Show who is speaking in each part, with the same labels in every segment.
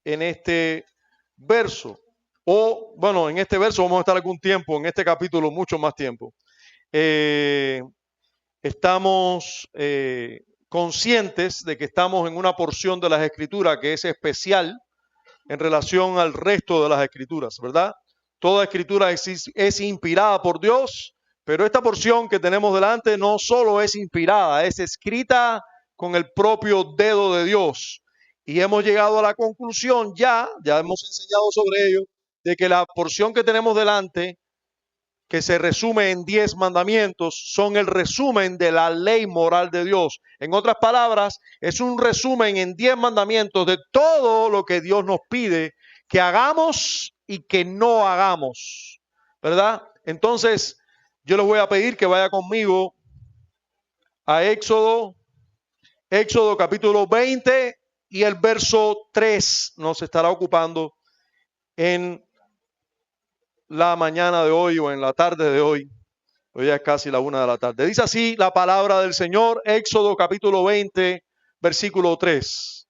Speaker 1: en este verso. O, bueno, en este verso vamos a estar algún tiempo, en este capítulo mucho más tiempo. Estamos conscientes de que estamos en una porción de las Escrituras que es especial en relación al resto de las Escrituras, ¿verdad? Toda Escritura es inspirada por Dios, pero esta porción que tenemos delante no solo es inspirada, es escrita con el propio dedo de Dios. Y hemos llegado a la conclusión ya hemos enseñado sobre ello, de que la porción que tenemos delante, que se resume en 10 mandamientos, son el resumen de la ley moral de Dios. En otras palabras, es un resumen en 10 mandamientos de todo lo que Dios nos pide que hagamos y que no hagamos, ¿verdad? Entonces, yo les voy a pedir que vaya conmigo a Éxodo capítulo 20 y el verso 3 nos estará ocupando en la mañana de hoy o en la tarde de hoy. Hoy ya es casi la 1 de la tarde. Dice así la palabra del Señor, Éxodo capítulo 20, versículo 3.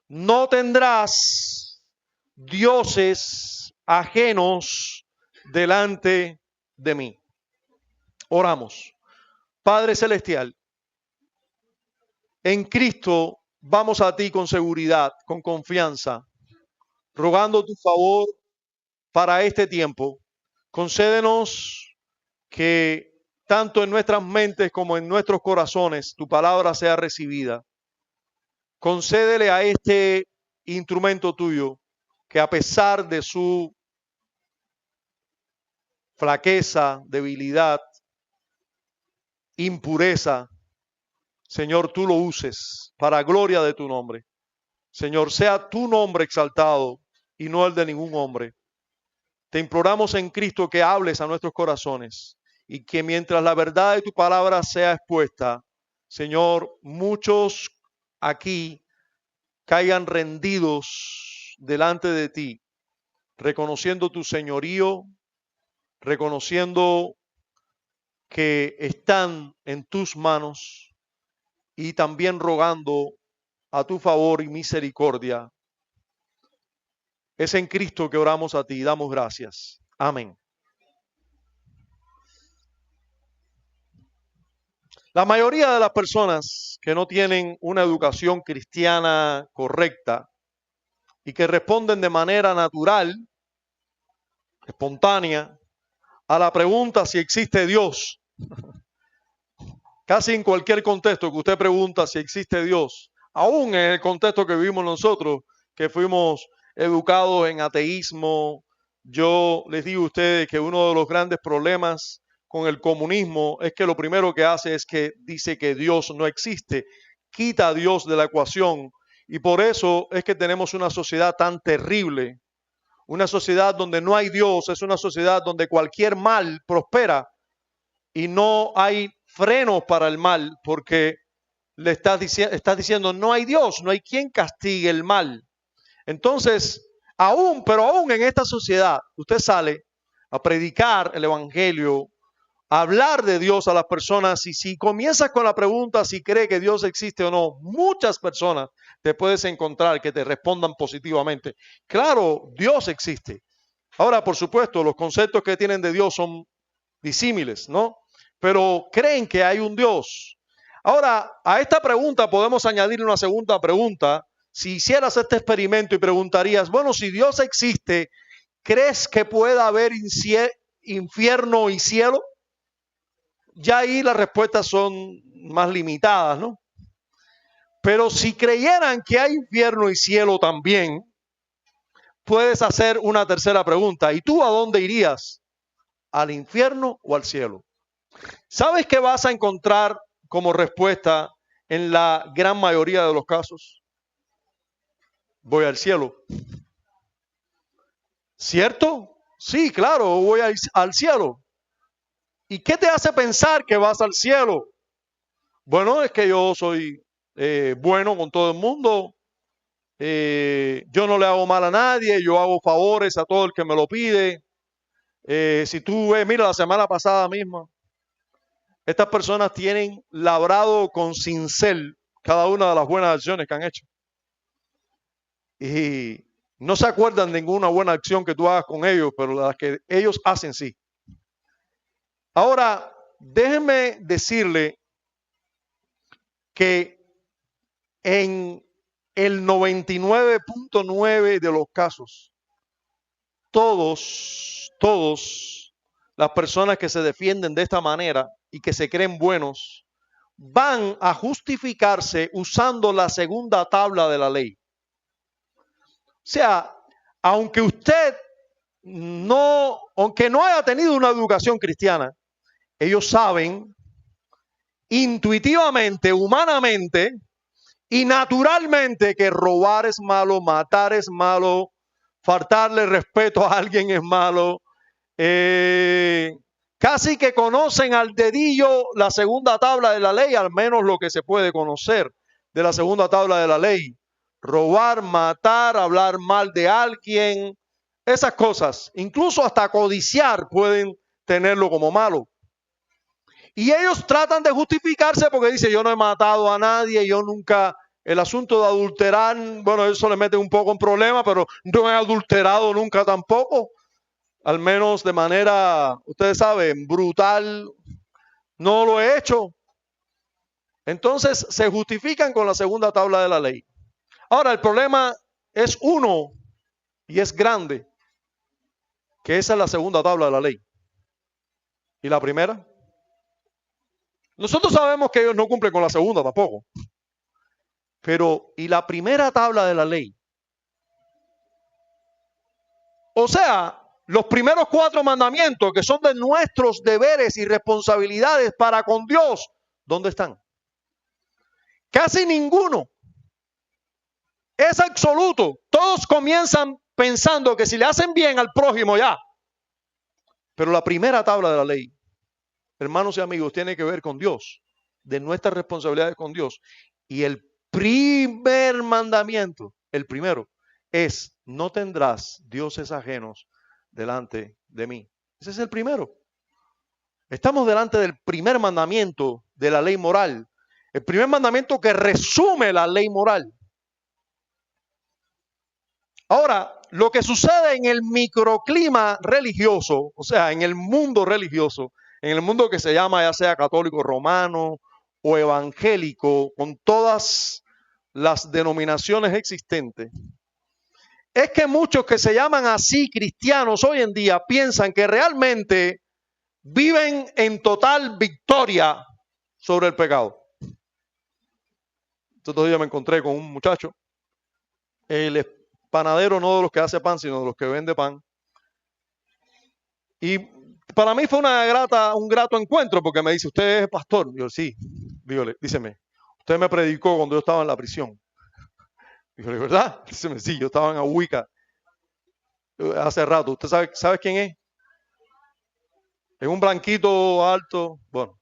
Speaker 1: No tendrás dioses ajenos delante de mí. Oramos. Padre celestial, en Cristo vamos a ti con seguridad, con confianza, rogando tu favor para este tiempo. Concédenos que tanto en nuestras mentes como en nuestros corazones tu palabra sea recibida. Concédele a este instrumento tuyo que a pesar de su flaqueza, debilidad, impureza, Señor, tú lo uses para gloria de tu nombre. Señor, sea tu nombre exaltado y no el de ningún hombre. Te imploramos en Cristo que hables a nuestros corazones y que mientras la verdad de tu palabra sea expuesta, Señor, muchos aquí caigan rendidos delante de ti, reconociendo tu señorío, reconociendo que están en tus manos y también rogando a tu favor y misericordia. Es en Cristo que oramos a ti y damos gracias. Amén. La mayoría de las personas que no tienen una educación cristiana correcta y que responden de manera natural, espontánea, a la pregunta si existe Dios, casi en cualquier contexto que usted pregunta si existe Dios, aún en el contexto que vivimos nosotros, que fuimos educados en ateísmo, yo les digo a ustedes que uno de los grandes problemas con el comunismo es que lo primero que hace es que dice que Dios no existe, quita a Dios de la ecuación y por eso es que tenemos una sociedad tan terrible, una sociedad donde no hay Dios, es una sociedad donde cualquier mal prospera y no hay frenos para el mal porque le estás diciendo no hay Dios, no hay quien castigue el mal. Entonces, pero aún en esta sociedad, usted sale a predicar el evangelio, a hablar de Dios a las personas y si comienzas con la pregunta si cree que Dios existe o no, muchas personas te puedes encontrar que te respondan positivamente. Claro, Dios existe. Ahora, por supuesto, los conceptos que tienen de Dios son disímiles, ¿no? Pero creen que hay un Dios. Ahora, a esta pregunta podemos añadir una segunda pregunta. Si hicieras este experimento y preguntarías, bueno, si Dios existe, ¿crees que pueda haber infierno y cielo? Ya ahí las respuestas son más limitadas, ¿no? Pero si creyeran que hay infierno y cielo también, puedes hacer una tercera pregunta. ¿Y tú a dónde irías? ¿Al infierno o al cielo? ¿Sabes qué vas a encontrar como respuesta en la gran mayoría de los casos? Voy al cielo. ¿Cierto? Sí, claro, voy al cielo. ¿Y qué te hace pensar que vas al cielo? Bueno, es que yo soy bueno con todo el mundo. Yo no le hago mal a nadie. Yo hago favores a todo el que me lo pide. Si tú ves, mira, la semana pasada misma, estas personas tienen labrado con cincel cada una de las buenas acciones que han hecho. Y No se acuerdan de ninguna buena acción que tú hagas con ellos, pero las que ellos hacen sí. Ahora, déjenme decirle que en el 99.9 de los casos, todos las personas que se defienden de esta manera y que se creen buenos, van a justificarse usando la segunda tabla de la ley. O sea, aunque usted aunque no haya tenido una educación cristiana, ellos saben intuitivamente, humanamente y naturalmente que robar es malo, matar es malo, faltarle respeto a alguien es malo. Casi que conocen al dedillo la segunda tabla de la ley, al menos lo que se puede conocer de la segunda tabla de la ley. Robar, matar, hablar mal de alguien, esas cosas, incluso hasta codiciar pueden tenerlo como malo. Y ellos tratan de justificarse porque dicen, yo no he matado a nadie, yo nunca, el asunto de adulterar, bueno, eso le mete un poco en problema, pero no he adulterado nunca tampoco. Al menos de manera, ustedes saben, brutal, no lo he hecho. Entonces se justifican con la segunda tabla de la ley. Ahora, el problema es uno y es grande, que esa es la segunda tabla de la ley. ¿Y la primera? Nosotros sabemos que ellos no cumplen con la segunda tampoco. Pero, ¿y la primera tabla de la ley? O sea, los primeros 4 mandamientos que son de nuestros deberes y responsabilidades para con Dios, ¿dónde están? Casi ninguno. Es absoluto. Todos comienzan pensando que si le hacen bien al prójimo ya. Pero la primera tabla de la ley, hermanos y amigos, tiene que ver con Dios, de nuestras responsabilidades con Dios. Y el primer mandamiento, el primero, es: no tendrás dioses ajenos delante de mí. Ese es el primero. Estamos delante del primer mandamiento de la ley moral. El primer mandamiento que resume la ley moral. Ahora, lo que sucede en el microclima religioso, o sea, en el mundo religioso, en el mundo que se llama ya sea católico romano o evangélico, con todas las denominaciones existentes, es que muchos que se llaman así cristianos hoy en día piensan que realmente viven en total victoria sobre el pecado. Estos días me encontré con un muchacho, él es panadero, no de los que hace pan, sino de los que vende pan. Y para mí fue un grato encuentro, porque me dice, ¿usted es pastor? Yo, sí. Dígale, díceme, usted me predicó cuando yo estaba en la prisión. Dígale, ¿verdad? Díceme, sí, yo estaba en Ahuica hace rato. ¿Usted sabe quién es? Es un blanquito alto. Bueno,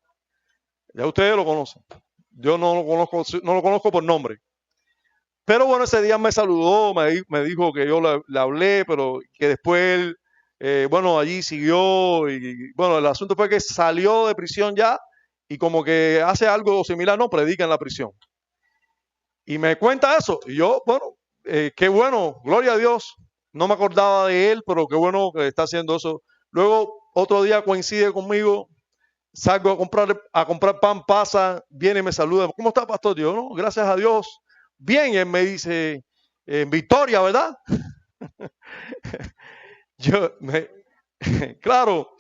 Speaker 1: ya ustedes lo conocen. Yo no lo conozco por nombre. Pero bueno, ese día me saludó, me dijo que yo le hablé, pero que después bueno, allí siguió y bueno, el asunto fue que salió de prisión ya y como que hace algo similar, no, predica en la prisión. Y me cuenta eso. Y yo, bueno, qué bueno, gloria a Dios. No me acordaba de él, pero qué bueno que está haciendo eso. Luego, otro día coincide conmigo, salgo a comprar pan, pasa, viene y me saluda. ¿Cómo está, pastor? Yo, no, gracias a Dios. Bien, y él me dice, victoria, ¿verdad? Claro,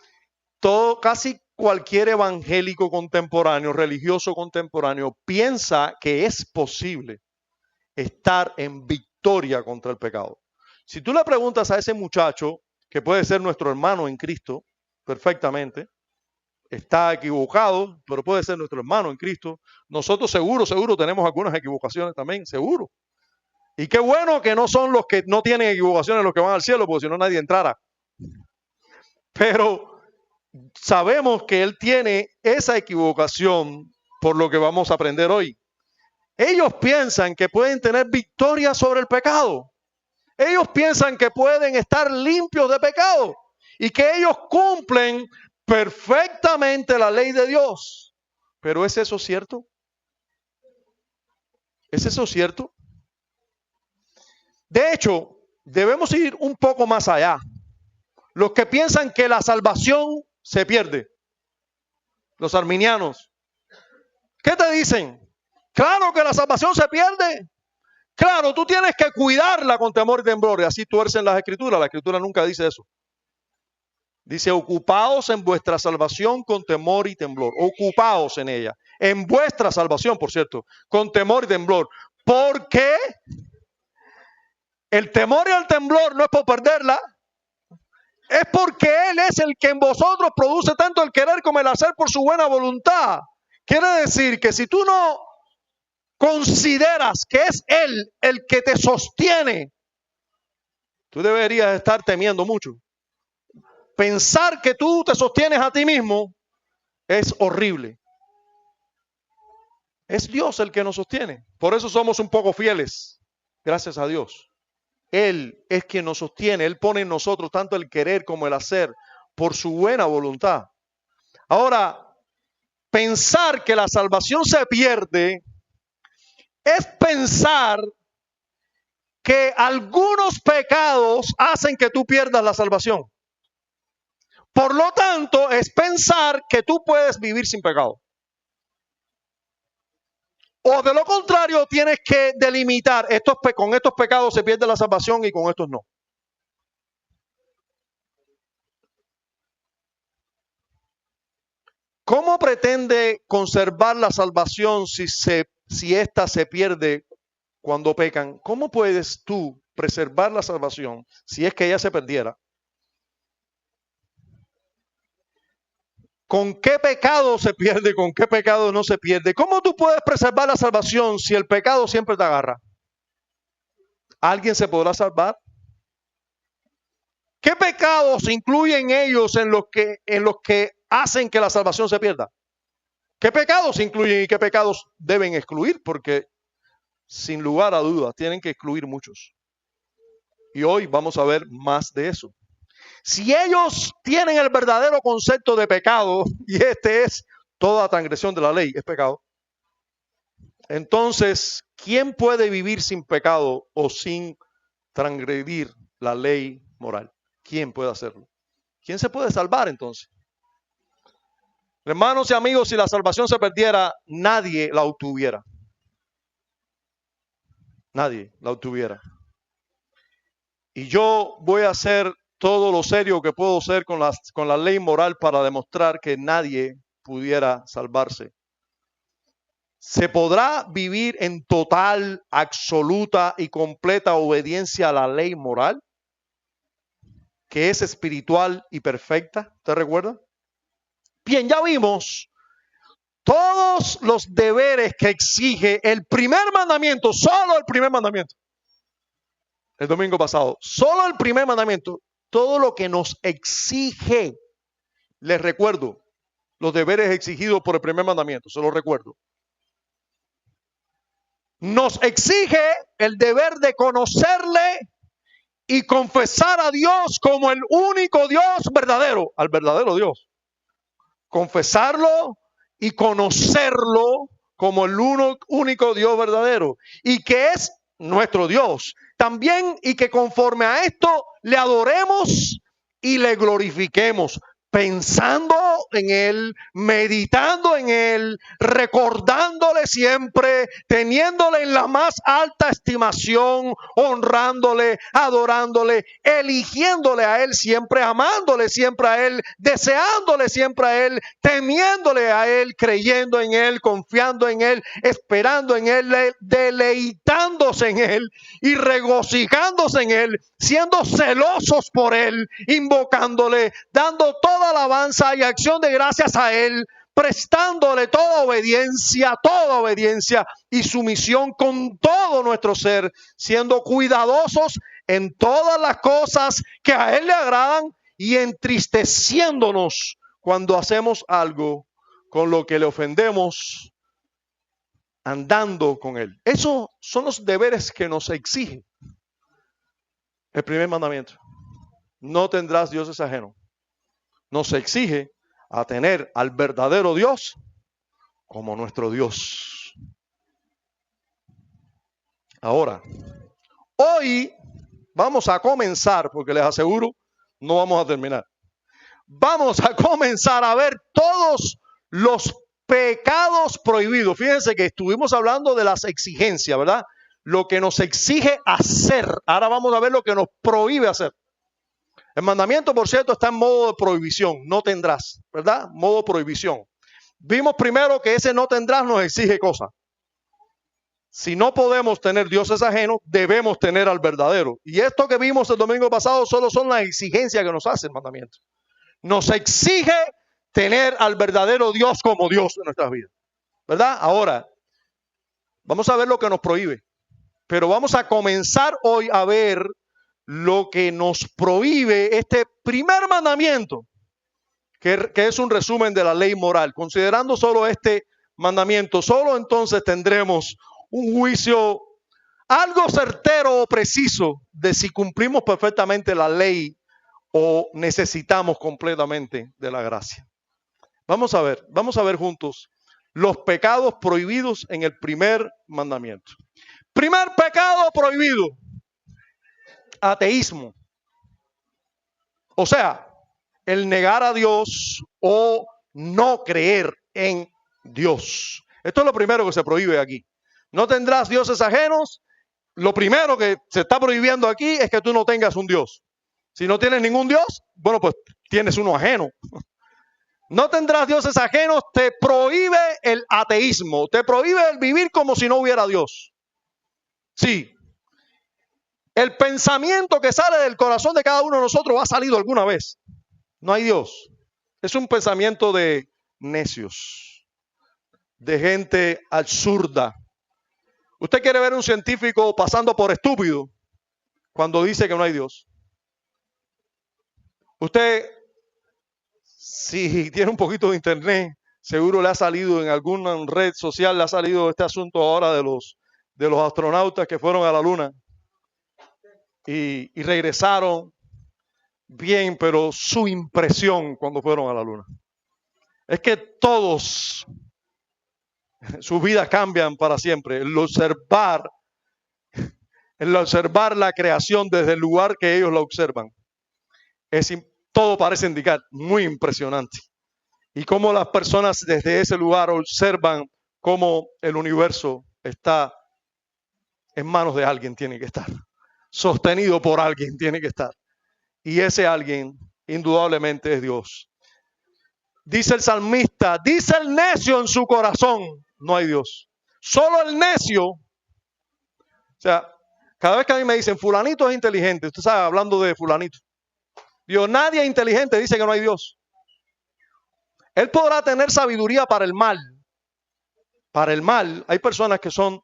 Speaker 1: casi cualquier evangélico contemporáneo, religioso contemporáneo, piensa que es posible estar en victoria contra el pecado. Si tú le preguntas a ese muchacho, que puede ser nuestro hermano en Cristo, perfectamente, está equivocado, pero puede ser nuestro hermano en Cristo. Nosotros seguro tenemos algunas equivocaciones también, seguro. Y qué bueno que no son los que no tienen equivocaciones los que van al cielo, porque si no nadie entrara. Pero sabemos que él tiene esa equivocación por lo que vamos a aprender hoy. Ellos piensan que pueden tener victoria sobre el pecado. Ellos piensan que pueden estar limpios de pecado y que ellos cumplen perfectamente la ley de Dios. ¿Pero es eso cierto? ¿Es eso cierto? De hecho, debemos ir un poco más allá. Los que piensan que la salvación se pierde, los arminianos, ¿qué te dicen? Claro que la salvación se pierde. Claro, tú tienes que cuidarla con temor y temblor. Y así tuercen las escrituras. La escritura nunca dice eso. Dice, ocupaos en vuestra salvación con temor y temblor. Ocupaos en ella. En vuestra salvación, por cierto, con temor y temblor. Porque el temor y el temblor no es por perderla. Es porque Él es el que en vosotros produce tanto el querer como el hacer por su buena voluntad. Quiere decir que si tú no consideras que es Él el que te sostiene, tú deberías estar temiendo mucho. Pensar que tú te sostienes a ti mismo es horrible. Es Dios el que nos sostiene. Por eso somos un poco fieles. Gracias a Dios. Él es quien nos sostiene. Él pone en nosotros tanto el querer como el hacer por su buena voluntad. Ahora, pensar que la salvación se pierde es pensar que algunos pecados hacen que tú pierdas la salvación. Por lo tanto, es pensar que tú puedes vivir sin pecado. O de lo contrario, tienes que delimitar, con estos pecados se pierde la salvación y con estos no. ¿Cómo pretende conservar la salvación si ésta se pierde cuando pecan? ¿Cómo puedes tú preservar la salvación si es que ella se perdiera? ¿Con qué pecado se pierde? ¿Con qué pecado no se pierde? ¿Cómo tú puedes preservar la salvación si el pecado siempre te agarra? ¿Alguien se podrá salvar? ¿Qué pecados incluyen ellos en los que hacen que la salvación se pierda? ¿Qué pecados incluyen y qué pecados deben excluir? Porque sin lugar a dudas tienen que excluir muchos. Y hoy vamos a ver más de eso. Si ellos tienen el verdadero concepto de pecado, y este es toda transgresión de la ley, es pecado, entonces, ¿quién puede vivir sin pecado o sin transgredir la ley moral? ¿Quién puede hacerlo? ¿Quién se puede salvar entonces? Hermanos y amigos, si la salvación se perdiera, nadie la obtuviera. Nadie la obtuviera. Y yo voy a hacer todo lo serio que puedo ser con la ley moral para demostrar que nadie pudiera salvarse. ¿Se podrá vivir en total, absoluta y completa obediencia a la ley moral, que es espiritual y perfecta? ¿Te recuerda? Bien, ya vimos todos los deberes que exige el primer mandamiento, solo el primer mandamiento. El domingo pasado, solo el primer mandamiento, todo lo que nos exige. Les recuerdo los deberes exigidos por el primer mandamiento, se los recuerdo. Nos exige el deber de conocerle y confesar a Dios como el único Dios verdadero, al verdadero Dios. Confesarlo y conocerlo como el único Dios verdadero y que es nuestro Dios. También y que conforme a esto le adoremos y le glorifiquemos, pensando en Él, meditando en Él, recordándole siempre, teniéndole en la más alta estimación, honrándole, adorándole, eligiéndole a Él siempre, amándole siempre a Él, deseándole siempre a Él, temiéndole a Él, creyendo en Él, confiando en Él, esperando en Él, deleitándose en Él y regocijándose en Él, siendo celosos por Él, invocándole, dando toda alabanza y acción de gracias a Él, prestándole toda obediencia y sumisión con todo nuestro ser, siendo cuidadosos en todas las cosas que a Él le agradan y entristeciéndonos cuando hacemos algo con lo que le ofendemos, andando con Él. Esos son los deberes que nos exige el primer mandamiento. No tendrás dioses ajenos. Nos exige a tener al verdadero Dios como nuestro Dios. Ahora, hoy vamos a comenzar, porque les aseguro, no vamos a terminar. Vamos a comenzar a ver todos los pecados prohibidos. Fíjense que estuvimos hablando de las exigencias, ¿verdad? Lo que nos exige hacer. Ahora vamos a ver lo que nos prohíbe hacer. El mandamiento, por cierto, está en modo de prohibición. No tendrás, ¿verdad? Modo prohibición. Vimos primero que ese no tendrás nos exige cosas. Si no podemos tener dioses ajenos, debemos tener al verdadero. Y esto que vimos el domingo pasado solo son las exigencias que nos hace el mandamiento. Nos exige tener al verdadero Dios como Dios en nuestras vidas, ¿verdad? Ahora, vamos a ver lo que nos prohíbe. Pero vamos a comenzar hoy a ver lo que nos prohíbe este primer mandamiento, que es un resumen de la ley moral. Considerando solo este mandamiento, solo entonces tendremos un juicio algo certero o preciso de si cumplimos perfectamente la ley o necesitamos completamente de la gracia. Vamos a ver juntos los pecados prohibidos en el primer mandamiento. Primer pecado prohibido, ateísmo. O sea, el negar a Dios o no creer en Dios. Esto es lo primero que se prohíbe aquí. No tendrás dioses ajenos. Lo primero que se está prohibiendo aquí es que tú no tengas un Dios. Si no tienes ningún Dios, bueno, pues tienes uno ajeno. No tendrás dioses ajenos, te prohíbe el ateísmo, te prohíbe el vivir como si no hubiera Dios. Sí, el pensamiento que sale del corazón de cada uno de nosotros ha salido alguna vez. No hay Dios. Es un pensamiento de necios, de gente absurda. ¿Usted quiere ver un científico pasando por estúpido cuando dice que no hay Dios? Usted, si tiene un poquito de internet, seguro le ha salido en alguna red social, le ha salido este asunto ahora de los astronautas que fueron a la luna y regresaron bien, pero su impresión cuando fueron a la luna es que todos sus vidas cambian para siempre. El observar la creación desde el lugar que ellos la observan, todo parece indicar muy impresionante. Y cómo las personas desde ese lugar observan cómo el universo está en manos de alguien, tiene que estar. Sostenido por alguien, tiene que estar. Y ese alguien, indudablemente, es Dios. Dice el salmista, dice el necio en su corazón, no hay Dios. Solo el necio, o sea, cada vez que a mí me dicen, fulanito es inteligente, usted sabe, hablando de fulanito. Dios, nadie inteligente dice que no hay Dios. Él podrá tener sabiduría para el mal. Para el mal, hay personas que son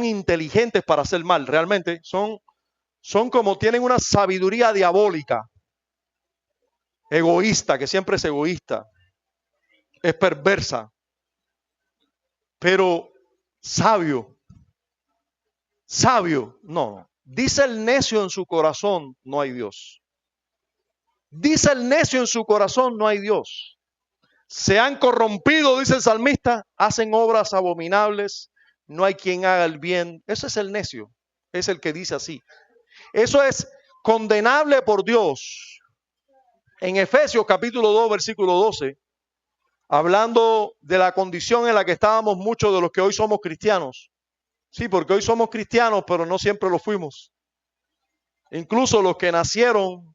Speaker 1: inteligentes para hacer mal. Realmente son como tienen una sabiduría diabólica. Egoísta, que siempre es egoísta. Es perversa. Pero sabio, no. Dice el necio en su corazón, no hay Dios. Dice el necio en su corazón, no hay Dios. Se han corrompido, dice el salmista, hacen obras abominables, no hay quien haga el bien. Ese es el necio, es el que dice así. Eso es condenable por Dios. En Efesios capítulo 2, versículo 12, hablando de la condición en la que estábamos muchos de los que hoy somos cristianos. Sí, porque hoy somos cristianos, pero no siempre lo fuimos. Incluso los que nacieron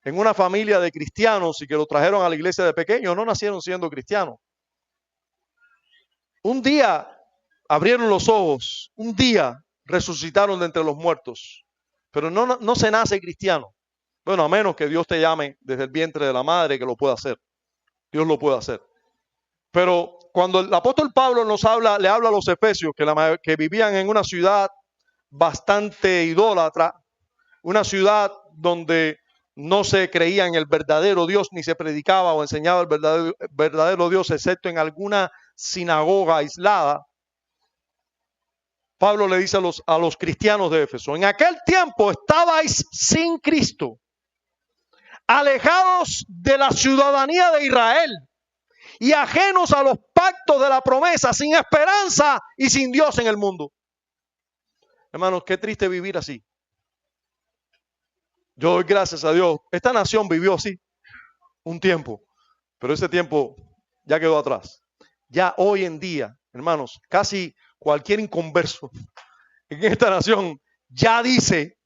Speaker 1: en una familia de cristianos y que lo trajeron a la iglesia de pequeños, no nacieron siendo cristianos. Un día abrieron los ojos, un día resucitaron de entre los muertos, pero no se nace cristiano. Bueno, a menos que Dios te llame desde el vientre de la madre, que lo pueda hacer. Dios lo puede hacer. Pero cuando el apóstol Pablo le habla a los efesios que vivían en una ciudad bastante idólatra, una ciudad donde no se creía en el verdadero Dios, ni se predicaba o enseñaba el verdadero Dios, excepto en alguna sinagoga aislada. Pablo le dice a los cristianos de Éfeso, en aquel tiempo estabais sin Cristo, alejados de la ciudadanía de Israel y ajenos a los pactos de la promesa, sin esperanza y sin Dios en el mundo. Hermanos, qué triste vivir así. Yo doy gracias a Dios. Esta nación vivió así un tiempo, pero ese tiempo ya quedó atrás. Ya hoy en día, hermanos, casi cualquier inconverso en esta nación ya dice,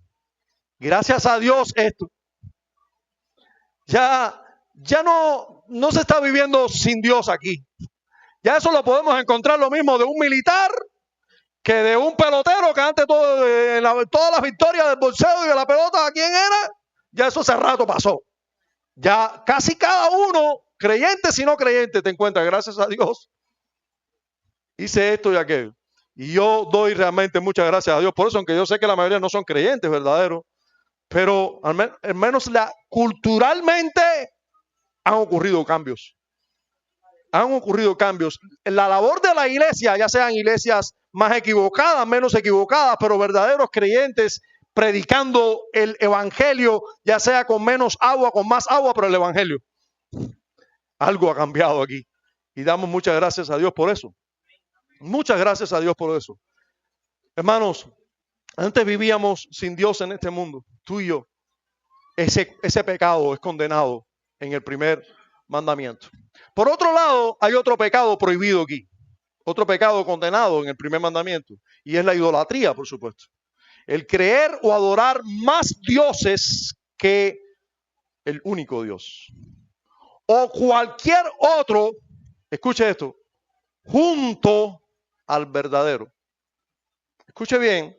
Speaker 1: gracias a Dios esto. Ya no se está viviendo sin Dios aquí. Ya eso lo podemos encontrar lo mismo de un militar que de un pelotero que antes todas las victorias del boxeo y de la pelota, ¿quién era? Ya eso hace rato pasó. Ya casi cada uno, creyente si no creyente, te encuentra, gracias a Dios, hice esto y aquello. Y yo doy realmente muchas gracias a Dios por eso, aunque yo sé que la mayoría no son creyentes verdaderos, pero al menos culturalmente han ocurrido cambios. Han ocurrido cambios. La labor de la iglesia, ya sean iglesias más equivocadas, menos equivocadas, pero verdaderos creyentes predicando el evangelio, ya sea con menos agua, con más agua, pero el evangelio. Algo ha cambiado aquí. Y damos muchas gracias a Dios por eso. Muchas gracias a Dios por eso. Hermanos, antes vivíamos sin Dios en este mundo, tú y yo. Ese pecado es condenado en el primer mandamiento. Por otro lado, hay otro pecado prohibido aquí. Otro pecado condenado en el primer mandamiento. Y es la idolatría, por supuesto. El creer o adorar más dioses que el único Dios. O cualquier otro, escuche esto, junto al verdadero. Escuche bien,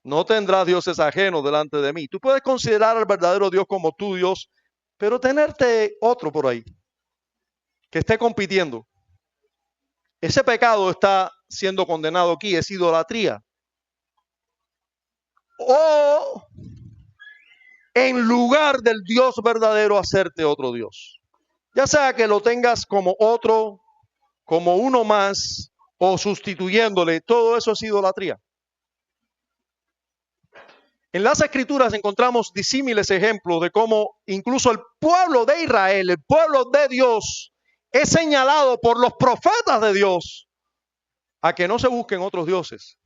Speaker 1: no tendrás dioses ajenos delante de mí. Tú puedes considerar al verdadero Dios como tu Dios, pero tenerte otro por ahí que esté compitiendo. Ese pecado está siendo condenado aquí, es idolatría. O en lugar del Dios verdadero, hacerte otro Dios. Ya sea que lo tengas como otro, como uno más, o sustituyéndole, todo eso es idolatría. En las Escrituras encontramos disímiles ejemplos de cómo incluso el pueblo de Israel, el pueblo de Dios, es señalado por los profetas de Dios a que no se busquen otros dioses.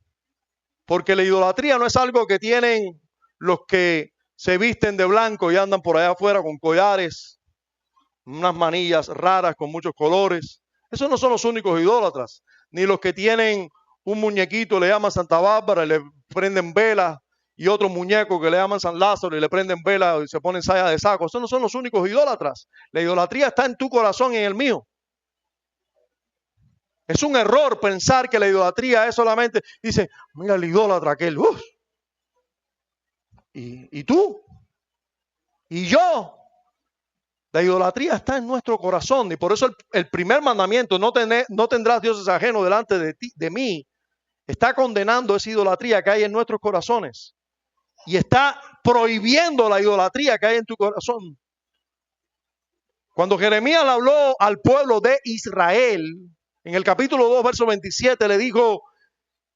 Speaker 1: Porque la idolatría no es algo que tienen los que se visten de blanco y andan por allá afuera con collares, unas manillas raras con muchos colores. Esos no son los únicos idólatras, ni los que tienen un muñequito, le llaman Santa Bárbara y le prenden velas, y otro muñeco que le llaman San Lázaro y le prenden velas y se ponen saya de saco. Esos no son los únicos idólatras. La idolatría está en tu corazón y en el mío. Es un error pensar que la idolatría es solamente, dice, mira el idólatra aquel, ¿Y tú? ¿Y yo? La idolatría está en nuestro corazón y por eso el primer mandamiento, no tendrás dioses ajenos delante de mí, está condenando esa idolatría que hay en nuestros corazones y está prohibiendo la idolatría que hay en tu corazón. Cuando Jeremías le habló al pueblo de Israel, en el capítulo 2, verso 27, le dijo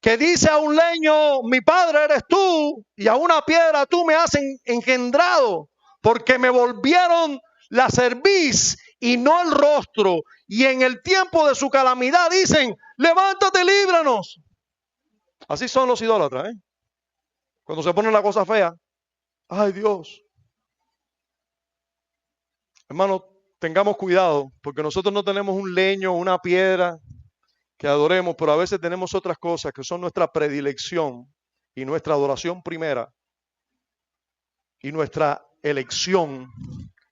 Speaker 1: que dice a un leño, mi padre eres tú, y a una piedra tú me has engendrado, porque me volvieron la cerviz y no el rostro. Y en el tiempo de su calamidad dicen, levántate, líbranos. Así son los idólatras, ¿eh? Cuando se pone la cosa fea, ay Dios. Hermano, tengamos cuidado, porque nosotros no tenemos un leño, una piedra que adoremos, pero a veces tenemos otras cosas que son nuestra predilección y nuestra adoración primera y nuestra elección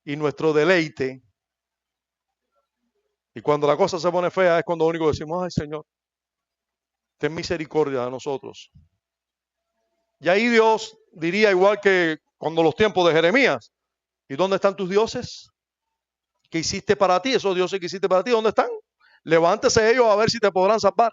Speaker 1: y nuestro deleite. Y cuando la cosa se pone fea es cuando único decimos, ay Señor, ten misericordia de nosotros. Y ahí Dios diría igual que cuando los tiempos de Jeremías, ¿y dónde están tus dioses? ¿Qué hiciste para ti? Esos dioses que hiciste para ti, ¿dónde están? Levántese ellos a ver si te podrán salvar.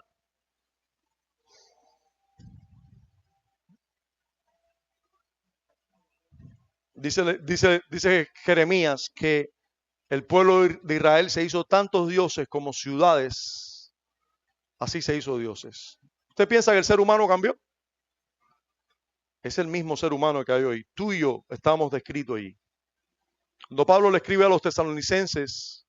Speaker 1: Dice Jeremías que el pueblo de Israel se hizo tantos dioses como ciudades. Así se hizo dioses. ¿Usted piensa que el ser humano cambió? Es el mismo ser humano que hay hoy. Tú y yo estamos descritos ahí. Cuando Pablo le escribe a los tesalonicenses,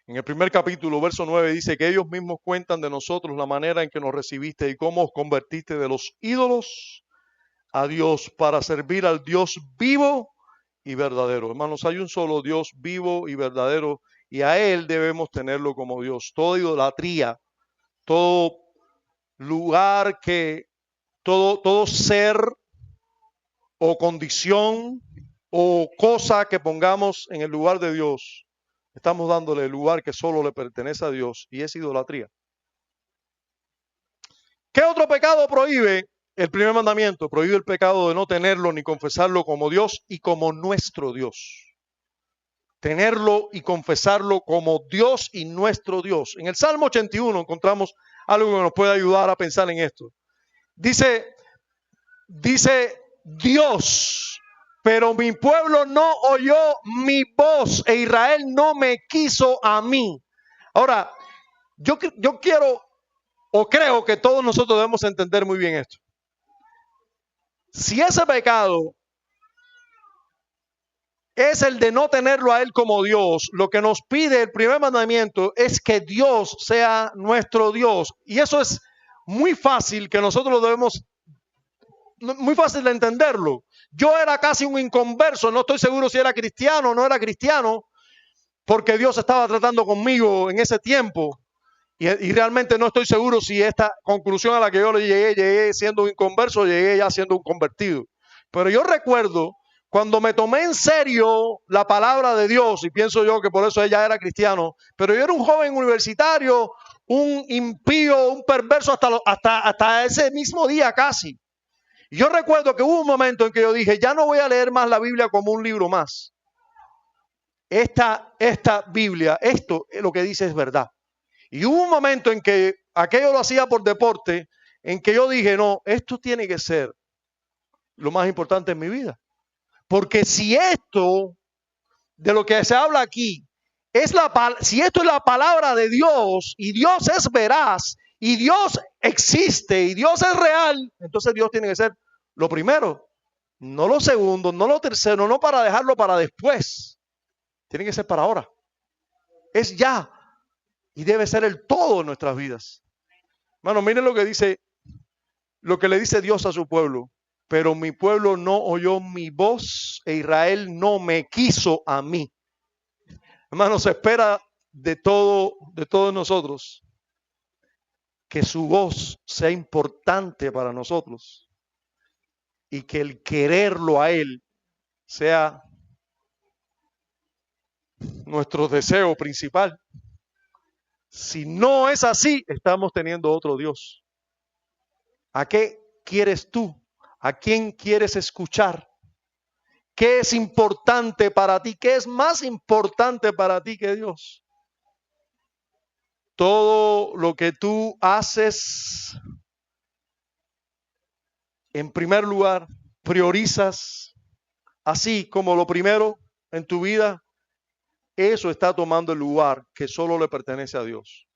Speaker 1: en el primer capítulo, verso 9, dice que ellos mismos cuentan de nosotros la manera en que nos recibiste y cómo os convertiste de los ídolos a Dios para servir al Dios vivo y verdadero. Hermanos, hay un solo Dios vivo y verdadero y a Él debemos tenerlo como Dios. Toda idolatría, todo lugar todo ser o condición o cosa que pongamos en el lugar de Dios, estamos dándole el lugar que solo le pertenece a Dios y es idolatría. ¿Qué otro pecado prohíbe? El primer mandamiento prohíbe el pecado de no tenerlo ni confesarlo como Dios y como nuestro Dios. Tenerlo y confesarlo como Dios y nuestro Dios. En el Salmo 81 encontramos algo que nos puede ayudar a pensar en esto. Dice Dios, pero mi pueblo no oyó mi voz e Israel no me quiso a mí. Ahora, yo quiero o creo que todos nosotros debemos entender muy bien esto. Si ese pecado es el de no tenerlo a Él como Dios, lo que nos pide el primer mandamiento es que Dios sea nuestro Dios. Y eso es muy fácil que nosotros lo debemos, muy fácil de entenderlo. Yo era casi un inconverso, no estoy seguro si era cristiano o no era cristiano, porque Dios estaba tratando conmigo en ese tiempo. Y realmente no estoy seguro si esta conclusión a la que yo le llegué siendo un inconverso o llegué ya siendo un convertido. Pero yo recuerdo cuando me tomé en serio la palabra de Dios, y pienso yo que por eso ella era cristiano, pero yo era un joven universitario, un impío, un perverso hasta ese mismo día casi. Y yo recuerdo que hubo un momento en que yo dije, ya no voy a leer más la Biblia como un libro más. Esta Biblia, esto es lo que dice es verdad. Y hubo un momento en que aquello lo hacía por deporte, en que yo dije, no, esto tiene que ser lo más importante en mi vida. Porque si esto, de lo que se habla aquí, si esto es la palabra de Dios, y Dios es veraz, y Dios existe, y Dios es real, entonces Dios tiene que ser lo primero, no lo segundo, no lo tercero, no para dejarlo para después. Tiene que ser para ahora. Es ya. Y debe ser el todo en nuestras vidas. Hermano, miren lo que le dice Dios a su pueblo. Pero mi pueblo no oyó mi voz e Israel no me quiso a mí. Hermano, se espera de todos nosotros que su voz sea importante para nosotros y que el quererlo a Él sea nuestro deseo principal. Si no es así, estamos teniendo otro Dios. ¿A qué quieres tú? ¿A quién quieres escuchar? ¿Qué es importante para ti? ¿Qué es más importante para ti que Dios? Todo lo que tú haces, en primer lugar, priorizas así como lo primero en tu vida, eso está tomando el lugar que solo le pertenece a Dios.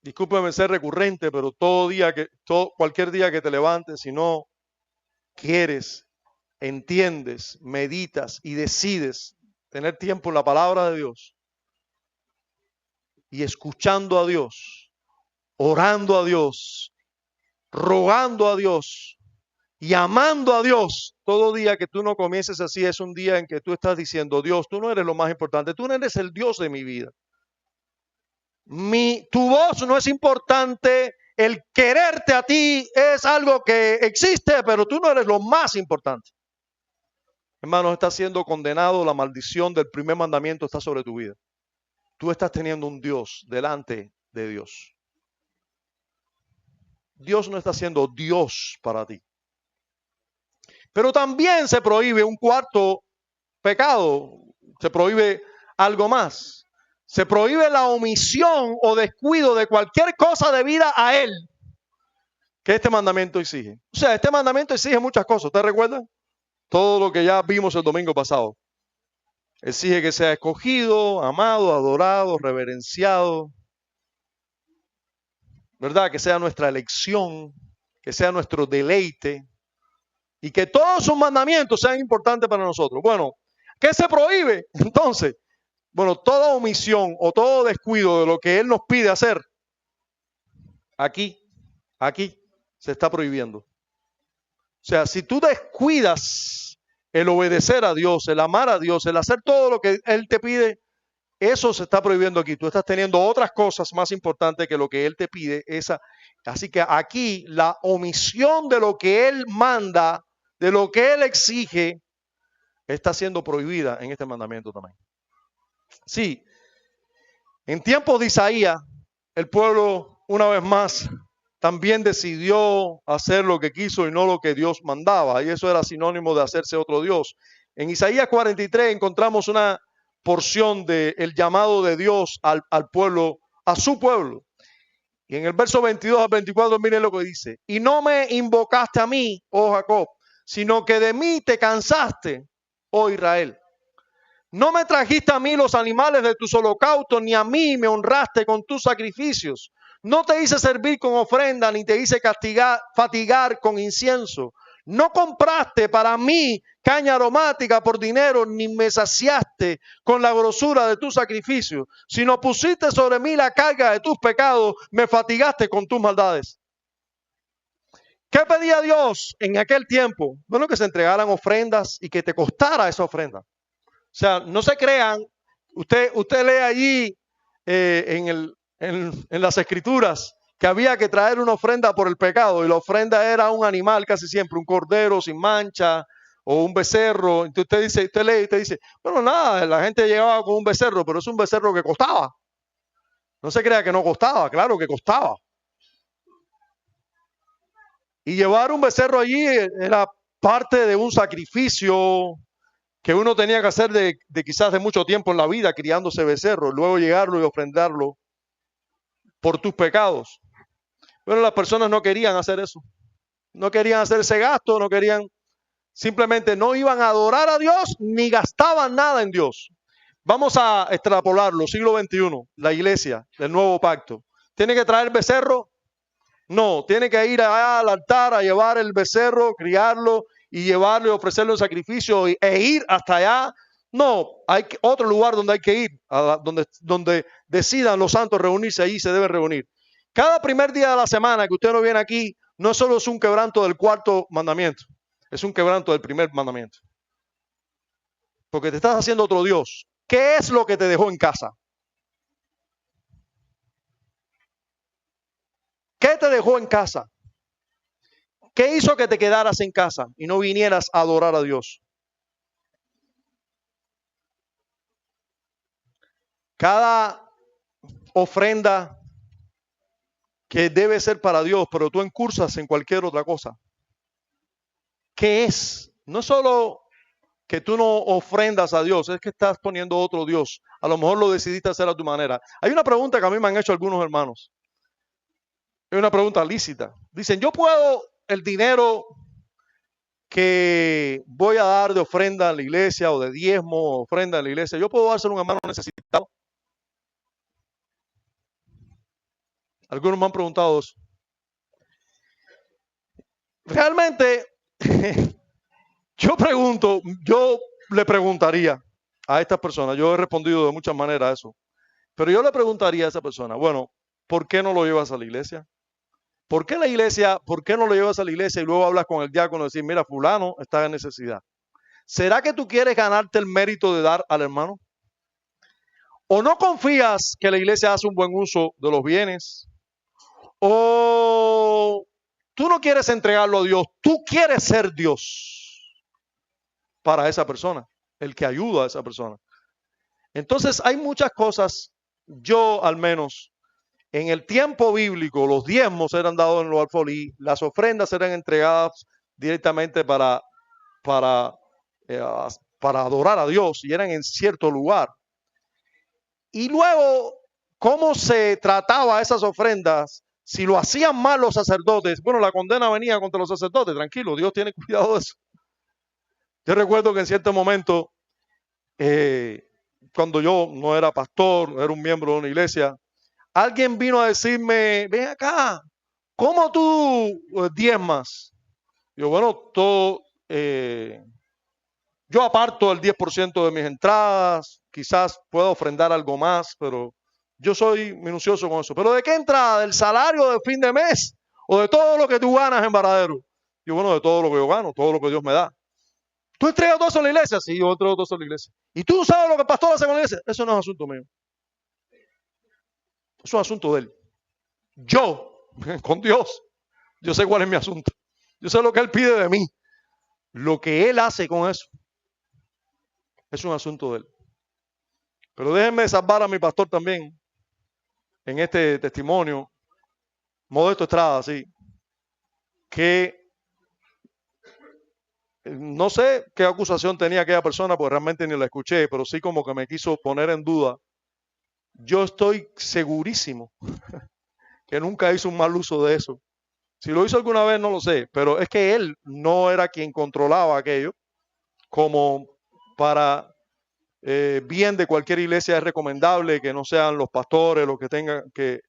Speaker 1: Discúlpeme ser recurrente, pero cualquier día que te levantes, si no quieres, entiendes, meditas y decides tener tiempo en la palabra de Dios y escuchando a Dios, orando a Dios, rogando a Dios y amando a Dios, todo día que tú no comiences así es un día en que tú estás diciendo, Dios, tú no eres lo más importante, tú no eres el Dios de mi vida. Tu voz no es importante, el quererte a ti es algo que existe, pero tú no eres lo más importante. Hermanos, está siendo condenado, la maldición del primer mandamiento está sobre tu vida. Tú estás teniendo un Dios delante de Dios. Dios no está siendo Dios para ti. Pero también se prohíbe un cuarto pecado, se prohíbe algo más. Se prohíbe la omisión o descuido de cualquier cosa debida a Él que este mandamiento exige. O sea, este mandamiento exige muchas cosas. ¿Usted recuerda? Todo lo que ya vimos el domingo pasado. Exige que sea escogido, amado, adorado, reverenciado. ¿Verdad? Que sea nuestra elección, que sea nuestro deleite y que todos sus mandamientos sean importantes para nosotros. Bueno, ¿qué se prohíbe? Entonces, bueno, toda omisión o todo descuido de lo que Él nos pide hacer Aquí, aquí se está prohibiendo. O sea, si tú descuidas el obedecer a Dios, el amar a Dios, el hacer todo lo que Él te pide, eso se está prohibiendo aquí. Tú estás teniendo otras cosas más importantes que lo que Él te pide. Así que aquí la omisión de lo que Él manda, de lo que Él exige, está siendo prohibida en este mandamiento también. Sí, en tiempos de Isaías, el pueblo una vez más también decidió hacer lo que quiso y no lo que Dios mandaba. Y eso era sinónimo de hacerse otro Dios. En Isaías 43 encontramos una porción del llamado de Dios al pueblo, a su pueblo. Y en el verso 22 al 24, miren lo que dice. Y no me invocaste a mí, oh Jacob, sino que de mí te cansaste, oh Israel. No me trajiste a mí los animales de tus holocaustos, ni a mí me honraste con tus sacrificios. No te hice servir con ofrenda, ni te hice fatigar con incienso. No compraste para mí caña aromática por dinero, ni me saciaste con la grosura de tus sacrificios, sino pusiste sobre mí la carga de tus pecados, me fatigaste con tus maldades. ¿Qué pedía Dios en aquel tiempo? Bueno, que se entregaran ofrendas y que te costara esa ofrenda. O sea, no se crean, usted lee allí en las escrituras que había que traer una ofrenda por el pecado y la ofrenda era un animal casi siempre, un cordero sin mancha o un becerro. Entonces usted lee y usted dice, bueno, nada, la gente llegaba con un becerro, pero es un becerro que costaba. No se crea que no costaba, claro que costaba. Y llevar un becerro allí era parte de un sacrificio que uno tenía que hacer de quizás de mucho tiempo en la vida criándose becerro, luego llegarlo y ofrendarlo por tus pecados. Pero las personas no querían hacer eso. No querían hacer ese gasto, no querían, simplemente no iban a adorar a Dios ni gastaban nada en Dios. Vamos a extrapolarlo, siglo XXI, la iglesia del nuevo pacto. ¿Tiene que traer becerro? No, tiene que ir allá al altar a llevar el becerro, criarlo y llevarlo y ofrecerlo en sacrificio e ir hasta allá. No, hay otro lugar donde hay que ir, donde decidan los santos reunirse, allí se deben reunir. Cada primer día de la semana que usted no viene aquí, no solo es un quebranto del cuarto mandamiento, es un quebranto del primer mandamiento. Porque te estás haciendo otro Dios. ¿Qué es lo que te dejó en casa? ¿Qué te dejó en casa? ¿Qué hizo que te quedaras en casa y no vinieras a adorar a Dios? Cada ofrenda que debe ser para Dios, pero tú incursas en cualquier otra cosa. ¿Qué es? No solo que tú no ofrendas a Dios, es que estás poniendo otro Dios. A lo mejor lo decidiste hacer a tu manera. Hay una pregunta que a mí me han hecho algunos hermanos. Es una pregunta lícita. Dicen, yo puedo el dinero que voy a dar de ofrenda a la iglesia o de diezmo, ofrenda a la iglesia, yo puedo dárselo a un hermano necesitado. Algunos me han preguntado eso. Realmente, yo le preguntaría a estas personas, yo he respondido de muchas maneras a eso, pero yo le preguntaría a esa persona, bueno, ¿por qué no lo llevas a la iglesia? ¿Por qué no lo llevas a la iglesia y luego hablas con el diácono y decir, mira, fulano está en necesidad? ¿Será que tú quieres ganarte el mérito de dar al hermano? ¿O no confías que la iglesia hace un buen uso de los bienes? ¿O tú no quieres entregarlo a Dios? Tú quieres ser Dios para esa persona, el que ayuda a esa persona. Entonces hay muchas cosas, yo al menos, en el tiempo bíblico, los diezmos eran dados en los alfolí, las ofrendas eran entregadas directamente para, eh, para adorar a Dios y eran en cierto lugar. Y luego, ¿cómo se trataba esas ofrendas? Si lo hacían mal los sacerdotes, bueno, la condena venía contra los sacerdotes, tranquilo, Dios tiene cuidado de eso. Yo recuerdo que en cierto momento, cuando yo no era pastor, era un miembro de una iglesia, alguien vino a decirme, ven acá, ¿cómo tú diezmas? Yo, bueno, todo, yo aparto el 10% de mis entradas, quizás puedo ofrendar algo más, pero Yo soy minucioso con eso. ¿Pero de qué entrada? ¿Del salario de fin de mes? ¿O de todo lo que tú ganas en Varadero? Yo, bueno, de todo lo que yo gano, todo lo que Dios me da. ¿Tú entregas todo eso a la iglesia? Sí, yo entrego todo eso a la iglesia. ¿Y tú sabes lo que el pastor hace con la iglesia? Eso no es asunto mío. Eso es asunto de él. Yo, con Dios, yo sé cuál es mi asunto. Yo sé lo que él pide de mí. Lo que él hace con eso es un asunto de él. Pero déjenme salvar a mi pastor también en este testimonio. Modesto Estrada, sí. Que no sé qué acusación tenía aquella persona, porque realmente ni la escuché, pero sí como que me quiso poner en duda. Yo estoy segurísimo que nunca hizo un mal uso de eso. Si lo hizo alguna vez, no lo sé, pero es que él no era quien controlaba aquello, como para bien de cualquier iglesia es recomendable que no sean los pastores los que tengan que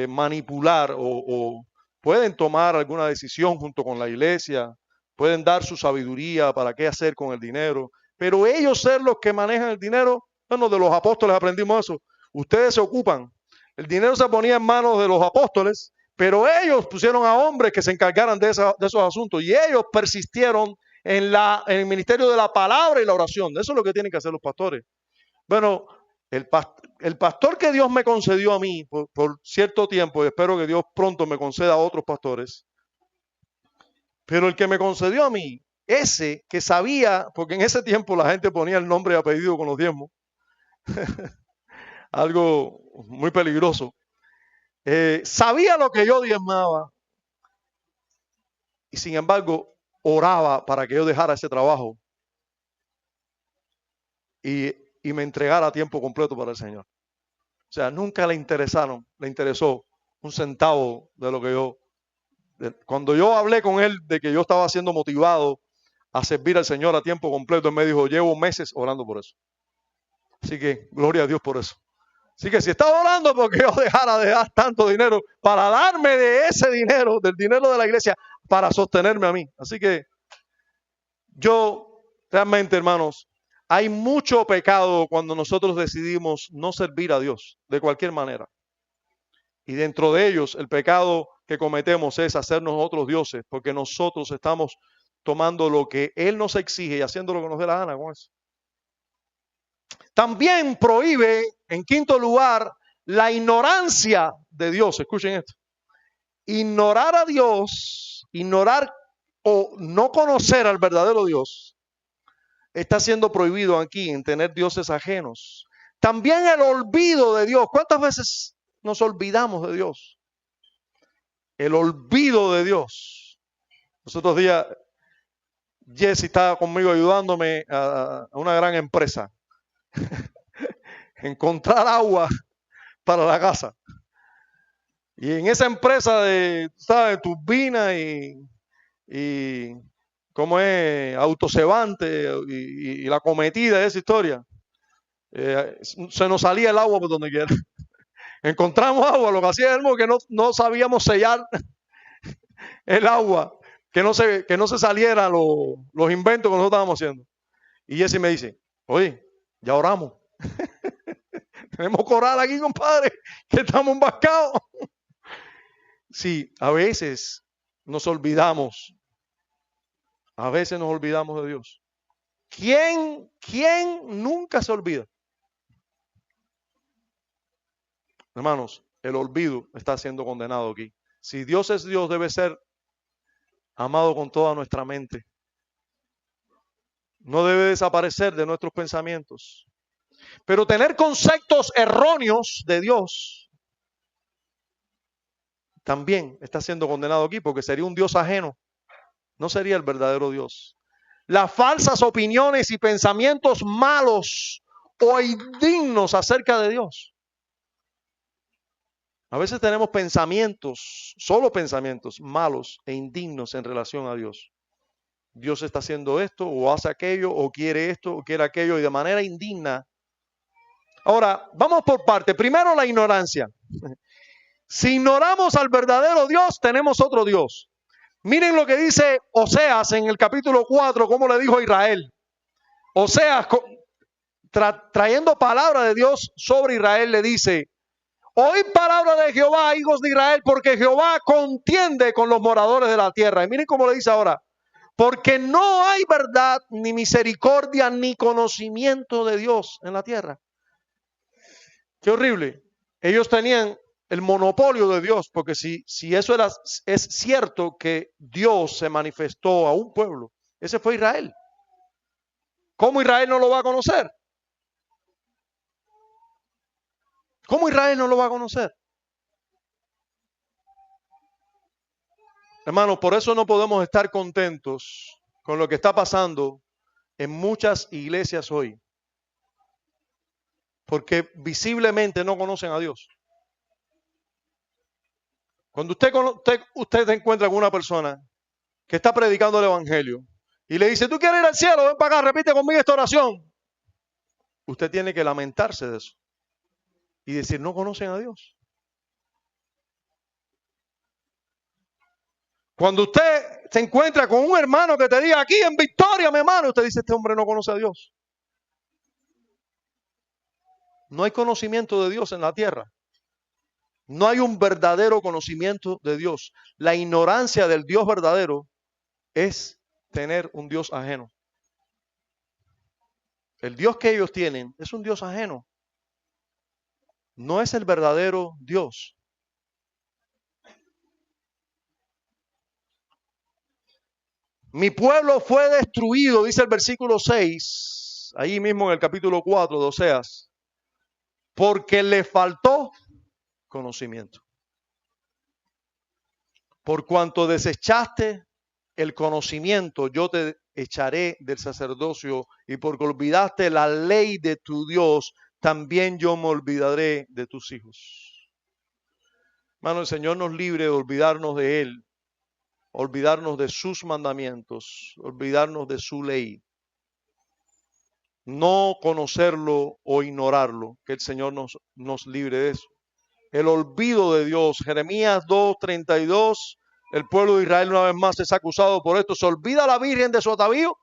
Speaker 1: manipular o pueden tomar alguna decisión junto con la iglesia, pueden dar su sabiduría para qué hacer con el dinero, pero ellos ser los que manejan el dinero, bueno, de los apóstoles aprendimos eso, ustedes se ocupan, el dinero se ponía en manos de los apóstoles, pero ellos pusieron a hombres que se encargaran de esos asuntos y ellos persistieron en el ministerio de la palabra y la oración. Eso es lo que tienen que hacer los pastores. Bueno, el pastor que Dios me concedió a mí por cierto tiempo, y espero que Dios pronto me conceda a otros pastores, pero el que me concedió a mí, ese que sabía, porque en ese tiempo la gente ponía el nombre y apellido con los diezmos, algo muy peligroso, sabía lo que yo diezmaba y sin embargo oraba para que yo dejara ese trabajo y me entregara a tiempo completo para el Señor. O sea, nunca le interesó un centavo de lo que yo. Cuando yo hablé con él de que yo estaba siendo motivado a servir al Señor a tiempo completo, él me dijo, llevo meses orando por eso. Así que, gloria a Dios por eso. Así que si estaba orando porque yo dejara de dar tanto dinero para darme de ese dinero, del dinero de la iglesia, para sostenerme a mí. Así que yo realmente, hermanos, hay mucho pecado cuando nosotros decidimos no servir a Dios de cualquier manera. Y dentro de ellos, el pecado que cometemos es hacernos otros dioses, porque nosotros estamos tomando lo que Él nos exige y haciendo lo que nos dé la gana con eso. También prohíbe, en quinto lugar, la ignorancia de Dios. Escuchen esto. Ignorar a Dios, ignorar o no conocer al verdadero Dios, está siendo prohibido aquí en tener dioses ajenos. También el olvido de Dios. ¿Cuántas veces nos olvidamos de Dios? El olvido de Dios. Los otros días, Jesse estaba conmigo ayudándome a una gran empresa. Encontrar agua para la casa. Y en esa empresa de, ¿sabes? Turbina y ¿cómo es? Autocebante y la cometida de esa historia. Se nos salía el agua por donde quiera. Encontramos agua, lo que hacía es que no sabíamos sellar el agua, que no se salieran los inventos que nosotros estábamos haciendo. Y Jesse me dice, oye, ya oramos. Tenemos coral aquí, compadre, que estamos embascados. Sí, a veces nos olvidamos. A veces nos olvidamos de Dios. ¿Quién nunca se olvida? Hermanos, el olvido está siendo condenado aquí. Si Dios es Dios, debe ser amado con toda nuestra mente. No debe desaparecer de nuestros pensamientos. Pero tener conceptos erróneos de Dios también está siendo condenado aquí porque sería un Dios ajeno. No sería el verdadero Dios. Las falsas opiniones y pensamientos malos o indignos acerca de Dios. A veces tenemos pensamientos, solo pensamientos malos e indignos en relación a Dios. Dios está haciendo esto o hace aquello o quiere esto o quiere aquello y de manera indigna. Ahora, vamos por parte. Primero, la ignorancia. Si ignoramos al verdadero Dios, tenemos otro Dios. Miren lo que dice Oseas en el capítulo 4, cómo le dijo a Israel. Oseas, trayendo palabra de Dios sobre Israel, le dice, Oíd palabra de Jehová, hijos de Israel, porque Jehová contiende con los moradores de la tierra. Y miren cómo le dice ahora, porque no hay verdad, ni misericordia, ni conocimiento de Dios en la tierra. Qué horrible. Ellos tenían el monopolio de Dios, porque si eso es cierto que Dios se manifestó a un pueblo, ese fue Israel. ¿Cómo Israel no lo va a conocer? ¿Cómo Israel no lo va a conocer? Hermanos, por eso no podemos estar contentos con lo que está pasando en muchas iglesias hoy, porque visiblemente no conocen a Dios. Cuando usted se encuentra con una persona que está predicando el evangelio y le dice, ¿tú quieres ir al cielo? Ven para acá, repite conmigo esta oración. Usted tiene que lamentarse de eso y decir, no conocen a Dios. Cuando usted se encuentra con un hermano que te diga, aquí en Victoria, mi hermano, usted dice, este hombre no conoce a Dios. No hay conocimiento de Dios en la tierra. No hay un verdadero conocimiento de Dios. La ignorancia del Dios verdadero es tener un Dios ajeno. El Dios que ellos tienen es un Dios ajeno. No es el verdadero Dios. Mi pueblo fue destruido, dice el versículo 6, ahí mismo en el capítulo 4 de Oseas, porque le faltó conocimiento. Por cuanto desechaste el conocimiento, yo te echaré del sacerdocio, y porque olvidaste la ley de tu Dios, también yo me olvidaré de tus hijos. Hermano, el Señor nos libre de olvidarnos de Él, olvidarnos de sus mandamientos, olvidarnos de su ley. No conocerlo o ignorarlo, que el Señor nos libre de eso. El olvido de Dios, Jeremías 2:32, el pueblo de Israel una vez más es acusado por esto. ¿Se olvida la Virgen de su atavío?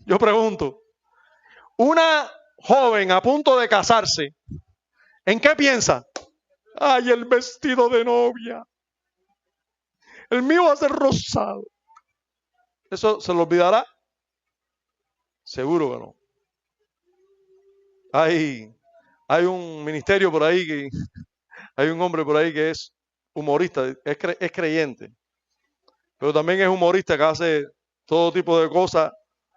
Speaker 1: Yo pregunto, una joven a punto de casarse, ¿en qué piensa? Ay, el vestido de novia, el mío va a ser rosado. ¿Eso se lo olvidará? Seguro que no. Hay un ministerio por ahí que hay un hombre por ahí que es humorista, es creyente, pero también es humorista que hace todo tipo de cosas.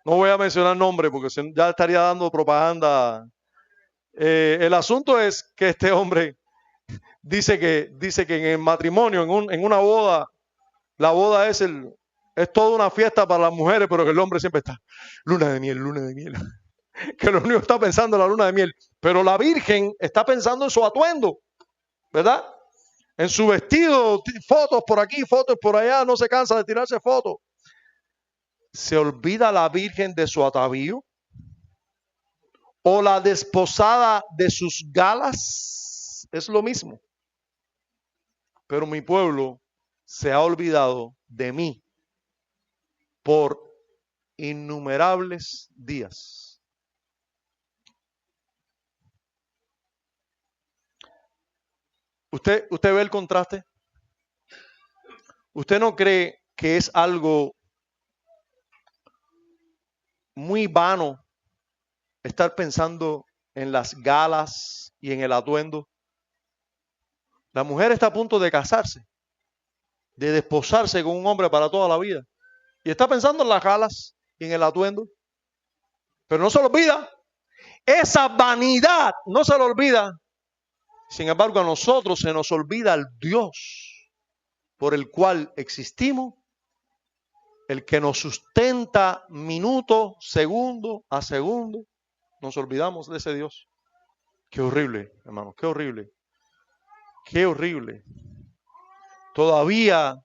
Speaker 1: No voy a mencionar nombres porque ya estaría dando propaganda. El asunto es que este hombre dice que en el matrimonio, en una boda, la boda es toda una fiesta para las mujeres, pero que el hombre siempre está luna de miel, que lo único que está pensando es la luna de miel, pero la Virgen está pensando en su atuendo, ¿verdad? En su vestido, fotos por aquí, fotos por allá, no se cansa de tirarse fotos. ¿Se olvida la Virgen de su atavío? ¿O la desposada de sus galas? Es lo mismo. Pero mi pueblo se ha olvidado de mí por innumerables días. ¿Usted ve el contraste? ¿Usted no cree que es algo muy vano estar pensando en las galas y en el atuendo? La mujer está a punto de casarse, de desposarse con un hombre para toda la vida. Y está pensando en las galas y en el atuendo. Pero no se lo olvida. Esa vanidad no se lo olvida. Sin embargo, a nosotros se nos olvida el Dios por el cual existimos, el que nos sustenta minuto, segundo a segundo. Nos olvidamos de ese Dios. Qué horrible, hermanos, qué horrible. Qué horrible. Todavía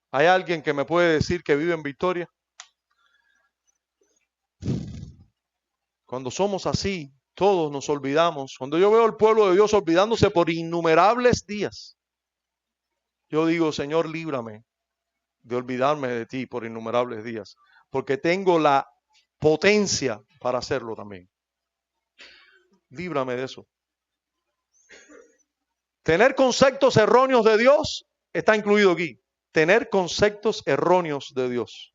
Speaker 1: hay alguien que me puede decir que vive en Victoria. Cuando somos así, todos nos olvidamos. Cuando yo veo al pueblo de Dios olvidándose por innumerables días, yo digo, Señor, líbrame de olvidarme de ti por innumerables días, porque tengo la potencia para hacerlo también. Líbrame de eso. Tener conceptos erróneos de Dios está incluido aquí. Tener conceptos erróneos de Dios.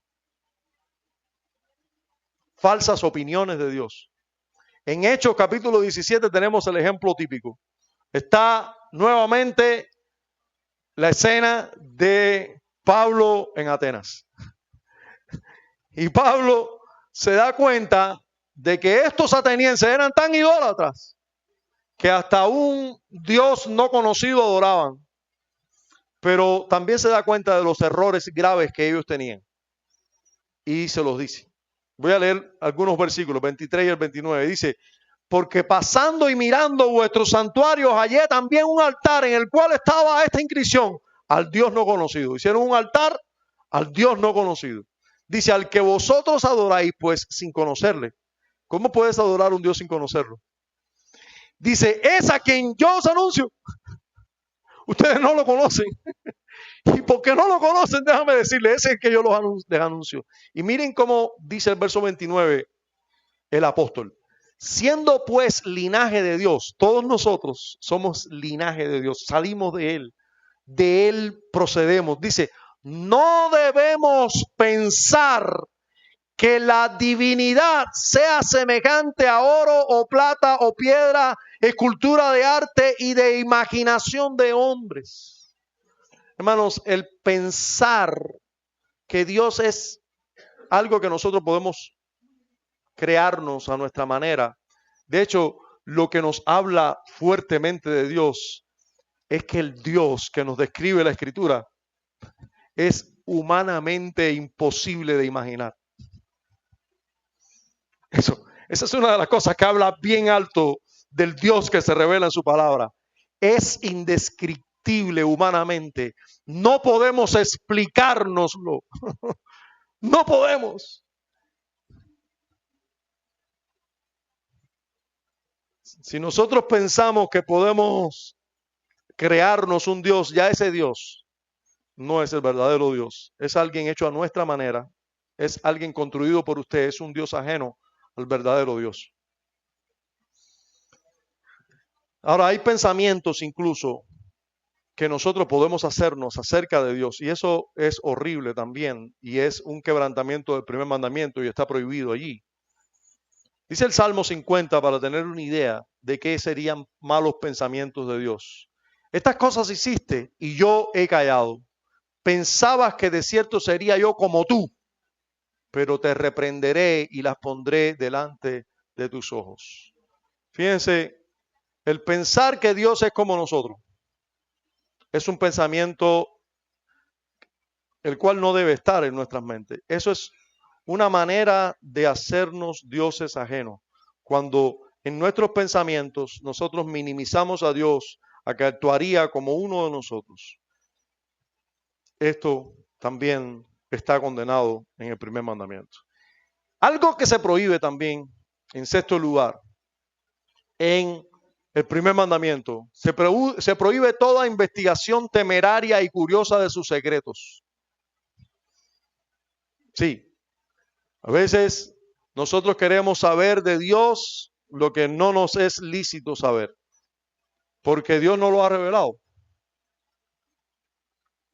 Speaker 1: Falsas opiniones de Dios. En Hechos capítulo 17 tenemos el ejemplo típico. Está nuevamente la escena de Pablo en Atenas. Y Pablo se da cuenta de que estos atenienses eran tan idólatras que hasta un Dios no conocido adoraban. Pero también se da cuenta de los errores graves que ellos tenían. Y se los dice. Voy a leer algunos versículos, 23 y el 29. Dice, porque pasando y mirando vuestros santuarios hallé también un altar en el cual estaba esta inscripción, al Dios no conocido. Hicieron un altar al Dios no conocido. Dice, al que vosotros adoráis, pues sin conocerle. ¿Cómo puedes adorar a un Dios sin conocerlo? Dice, es a quien yo os anuncio. Ustedes no lo conocen. Y porque no lo conocen, déjame decirles, ese es el que yo les anuncio. Y miren cómo dice el verso 29 el apóstol. Siendo pues linaje de Dios, todos nosotros somos linaje de Dios, salimos de Él procedemos. Dice, no debemos pensar que la divinidad sea semejante a oro o plata o piedra, escultura de arte y de imaginación de hombres. Hermanos, el pensar que Dios es algo que nosotros podemos crearnos a nuestra manera. De hecho, lo que nos habla fuertemente de Dios es que el Dios que nos describe la Escritura es humanamente imposible de imaginar. Esa es una de las cosas que habla bien alto del Dios que se revela en su palabra. Es indescriptible humanamente. No podemos explicárnoslo. No podemos. Si nosotros pensamos que podemos crearnos un Dios, ya ese Dios no es el verdadero Dios. Es alguien hecho a nuestra manera. Es alguien construido por usted. Es un Dios ajeno al verdadero Dios. Ahora, hay pensamientos incluso que nosotros podemos hacernos acerca de Dios, y eso es horrible también, y es un quebrantamiento del primer mandamiento y está prohibido allí. Dice el Salmo 50, para tener una idea de qué serían malos pensamientos de Dios. Estas cosas hiciste y yo he callado. Pensabas que de cierto sería yo como tú, pero te reprenderé y las pondré delante de tus ojos. Fíjense, el pensar que Dios es como nosotros es un pensamiento el cual no debe estar en nuestras mentes. Eso es una manera de hacernos dioses ajenos. Cuando en nuestros pensamientos nosotros minimizamos a Dios, a que actuaría como uno de nosotros. Esto también está condenado en el primer mandamiento. Algo que se prohíbe también, en sexto lugar, en el primer mandamiento, se prohíbe toda investigación temeraria y curiosa de sus secretos. Sí, a veces nosotros queremos saber de Dios lo que no nos es lícito saber, porque Dios no lo ha revelado.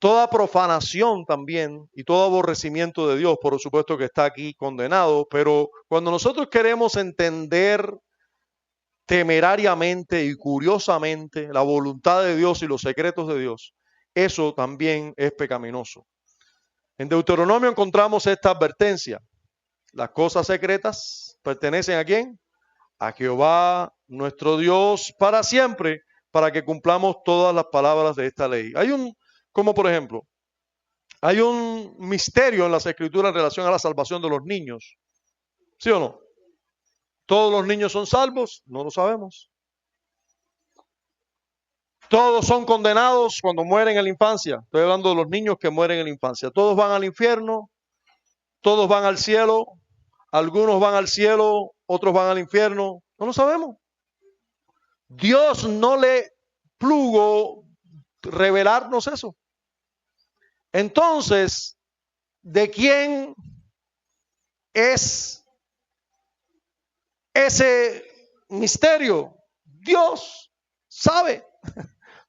Speaker 1: Toda profanación también y todo aborrecimiento de Dios, por supuesto que está aquí condenado, pero cuando nosotros queremos entender temerariamente y curiosamente la voluntad de Dios y los secretos de Dios, eso también es pecaminoso. En Deuteronomio encontramos esta advertencia. Las cosas secretas pertenecen ¿a quién? A Jehová nuestro Dios para siempre, para que cumplamos todas las palabras de esta ley. Como por ejemplo, hay un misterio en las Escrituras en relación a la salvación de los niños. ¿Sí o no? ¿Todos los niños son salvos? No lo sabemos. Todos son condenados cuando mueren en la infancia. Estoy hablando de los niños que mueren en la infancia. Todos van al infierno, todos van al cielo, algunos van al cielo, otros van al infierno. No lo sabemos. Dios no le plugo revelarnos eso. Entonces, ¿de quién es ese misterio? Dios sabe.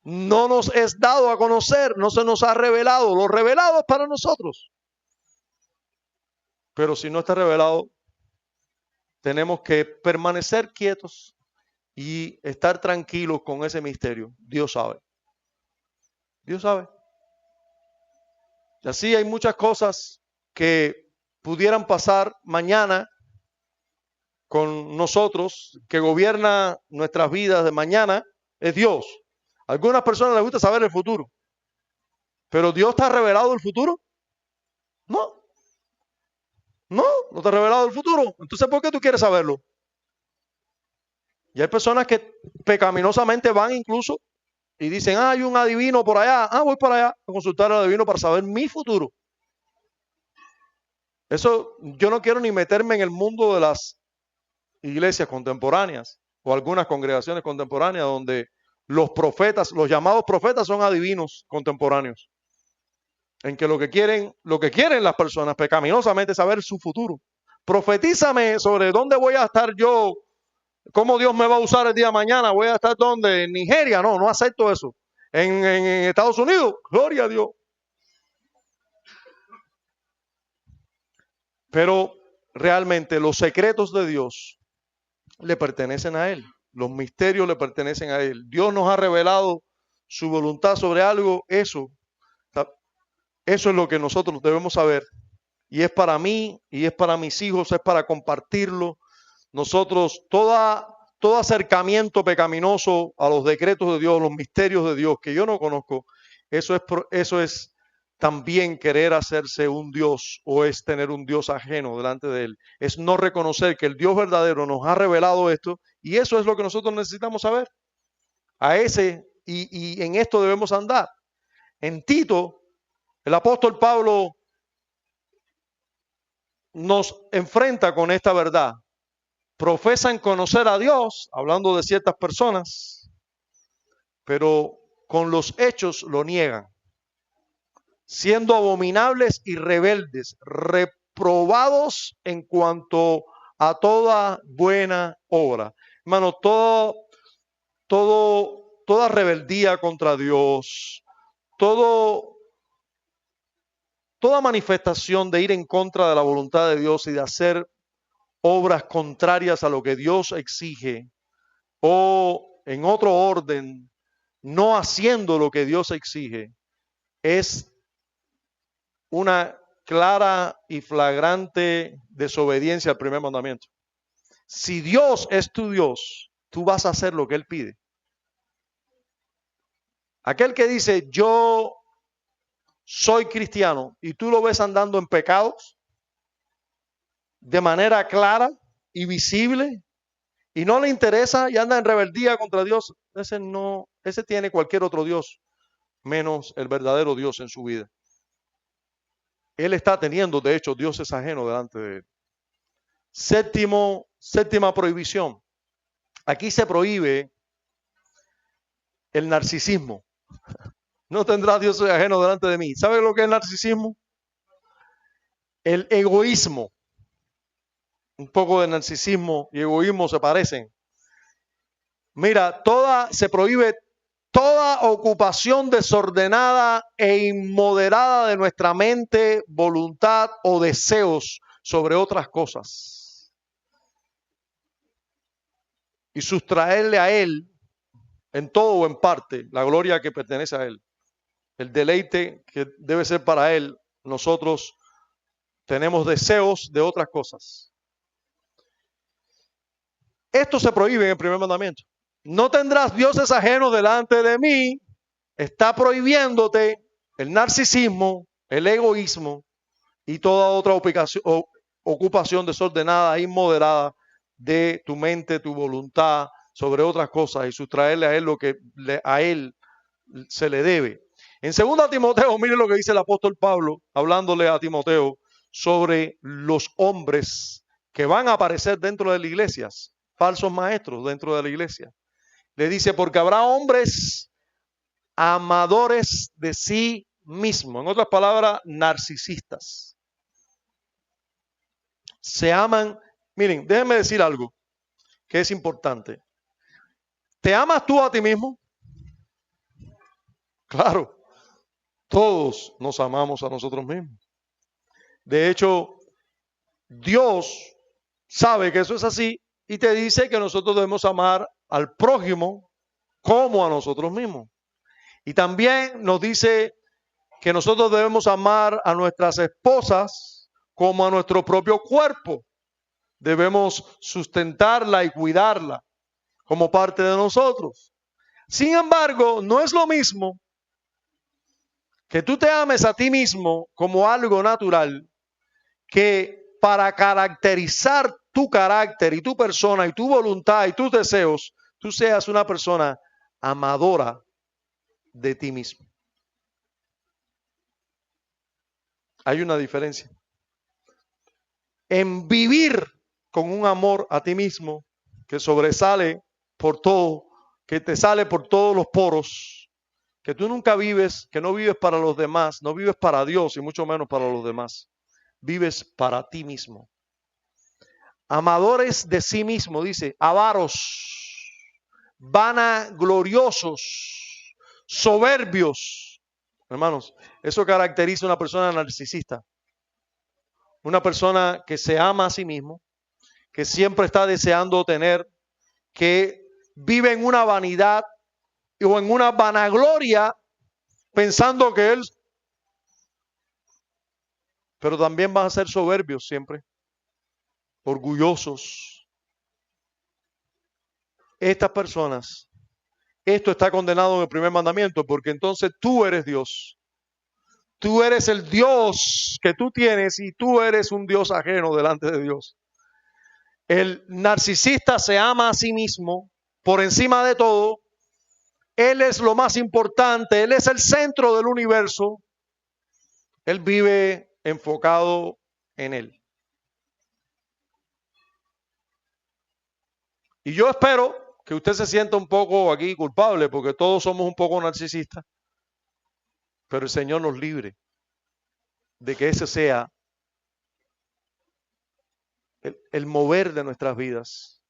Speaker 1: no nos es dado a conocer, no se nos ha revelado. Lo revelado es para nosotros. Pero si no está revelado, tenemos que permanecer quietos y estar tranquilos con ese misterio. Dios sabe. Dios sabe. Y así hay muchas cosas que pudieran pasar mañana con nosotros, que gobierna nuestras vidas de mañana, es Dios. A algunas personas les gusta saber el futuro. ¿Pero Dios te ha revelado el futuro? No. No te ha revelado el futuro. Entonces, ¿por qué tú quieres saberlo? Y hay personas que pecaminosamente van incluso y dicen, hay un adivino por allá. Voy para allá a consultar al adivino para saber mi futuro. Eso, yo no quiero ni meterme en el mundo de las iglesias contemporáneas o algunas congregaciones contemporáneas donde los profetas, los llamados profetas son adivinos contemporáneos. En que lo que quieren las personas pecaminosamente es saber su futuro. Profetízame sobre dónde voy a estar yo, cómo Dios me va a usar el día de mañana, voy a estar dónde, en Nigeria, no acepto eso. En Estados Unidos, gloria a Dios. Pero realmente los secretos de Dios le pertenecen a Él. Los misterios le pertenecen a Él. Dios nos ha revelado su voluntad sobre algo, eso es lo que nosotros debemos saber. Y es para mí, y es para mis hijos, es para compartirlo. Nosotros, todo acercamiento pecaminoso a los decretos de Dios, los misterios de Dios que yo no conozco, eso es también querer hacerse un Dios o es tener un Dios ajeno delante de Él. Es no reconocer que el Dios verdadero nos ha revelado esto y eso es lo que nosotros necesitamos saber. Y en esto debemos andar. En Tito, el apóstol Pablo nos enfrenta con esta verdad. Profesan conocer a Dios, hablando de ciertas personas, pero con los hechos lo niegan, siendo abominables y rebeldes, reprobados en cuanto a toda buena obra. Hermano, toda rebeldía contra Dios, toda manifestación de ir en contra de la voluntad de Dios y de hacer obras contrarias a lo que Dios exige, o en otro orden, no haciendo lo que Dios exige, es una clara y flagrante desobediencia al primer mandamiento. Si Dios es tu Dios, tú vas a hacer lo que Él pide. Aquel que dice, yo soy cristiano, y tú lo ves andando en pecados, de manera clara y visible, y no le interesa y anda en rebeldía contra Dios, ese tiene cualquier otro Dios, menos el verdadero Dios en su vida. Él está teniendo, de hecho, dioses ajenos delante de él. Séptima prohibición. Aquí se prohíbe el narcisismo. No tendrás dioses ajenos delante de mí. ¿Sabe lo que es el narcisismo? El egoísmo. Un poco de narcisismo y egoísmo se parecen. Mira, se prohíbe toda ocupación desordenada e inmoderada de nuestra mente, voluntad o deseos sobre otras cosas. Y sustraerle a Él, en todo o en parte, la gloria que pertenece a Él. El deleite que debe ser para Él. Nosotros tenemos deseos de otras cosas. Esto se prohíbe en el primer mandamiento. No tendrás dioses ajenos delante de mí. Está prohibiéndote el narcisismo, el egoísmo y toda otra ocupación desordenada e inmoderada de tu mente, tu voluntad sobre otras cosas y sustraerle a Él lo que a Él se le debe. En 2 Timoteo, miren lo que dice el apóstol Pablo, hablándole a Timoteo sobre los hombres que van a aparecer dentro de las iglesias, falsos maestros dentro de la iglesia. Le dice, porque habrá hombres amadores de sí mismos, en otras palabras, narcisistas. Se aman. Miren, déjenme decir algo que es importante. ¿Te amas tú a ti mismo? Claro, todos nos amamos a nosotros mismos. De hecho, Dios sabe que eso es así y te dice que nosotros debemos amar al prójimo como a nosotros mismos. Y también nos dice que nosotros debemos amar a nuestras esposas como a nuestro propio cuerpo. Debemos sustentarla y cuidarla como parte de nosotros. Sin embargo, no es lo mismo que tú te ames a ti mismo como algo natural, que para caracterizar tu carácter y tu persona y tu voluntad y tus deseos, tú seas una persona amadora de ti mismo. Hay una diferencia. En vivir con un amor a ti mismo que sobresale por todo, que te sale por todos los poros, que tú nunca vives, que no vives para los demás, no vives para Dios y mucho menos para los demás. Vives para ti mismo. Amadores de sí mismo, dice, avaros, vanagloriosos, soberbios. Hermanos, eso caracteriza a una persona narcisista. Una persona que se ama a sí mismo, que siempre está deseando tener, que vive en una vanidad o en una vanagloria pensando que él, pero también van a ser soberbios siempre, orgullosos. Estas personas, esto está condenado en el primer mandamiento, porque entonces tú eres Dios. Tú eres el Dios que tú tienes y tú eres un Dios ajeno delante de Dios. El narcisista se ama a sí mismo por encima de todo. Él es lo más importante, Él es el centro del universo. Él vive enfocado en Él. Y yo espero que usted se sienta un poco aquí culpable, porque todos somos un poco narcisistas, pero el Señor nos libre de que ese sea el mover de nuestras vidas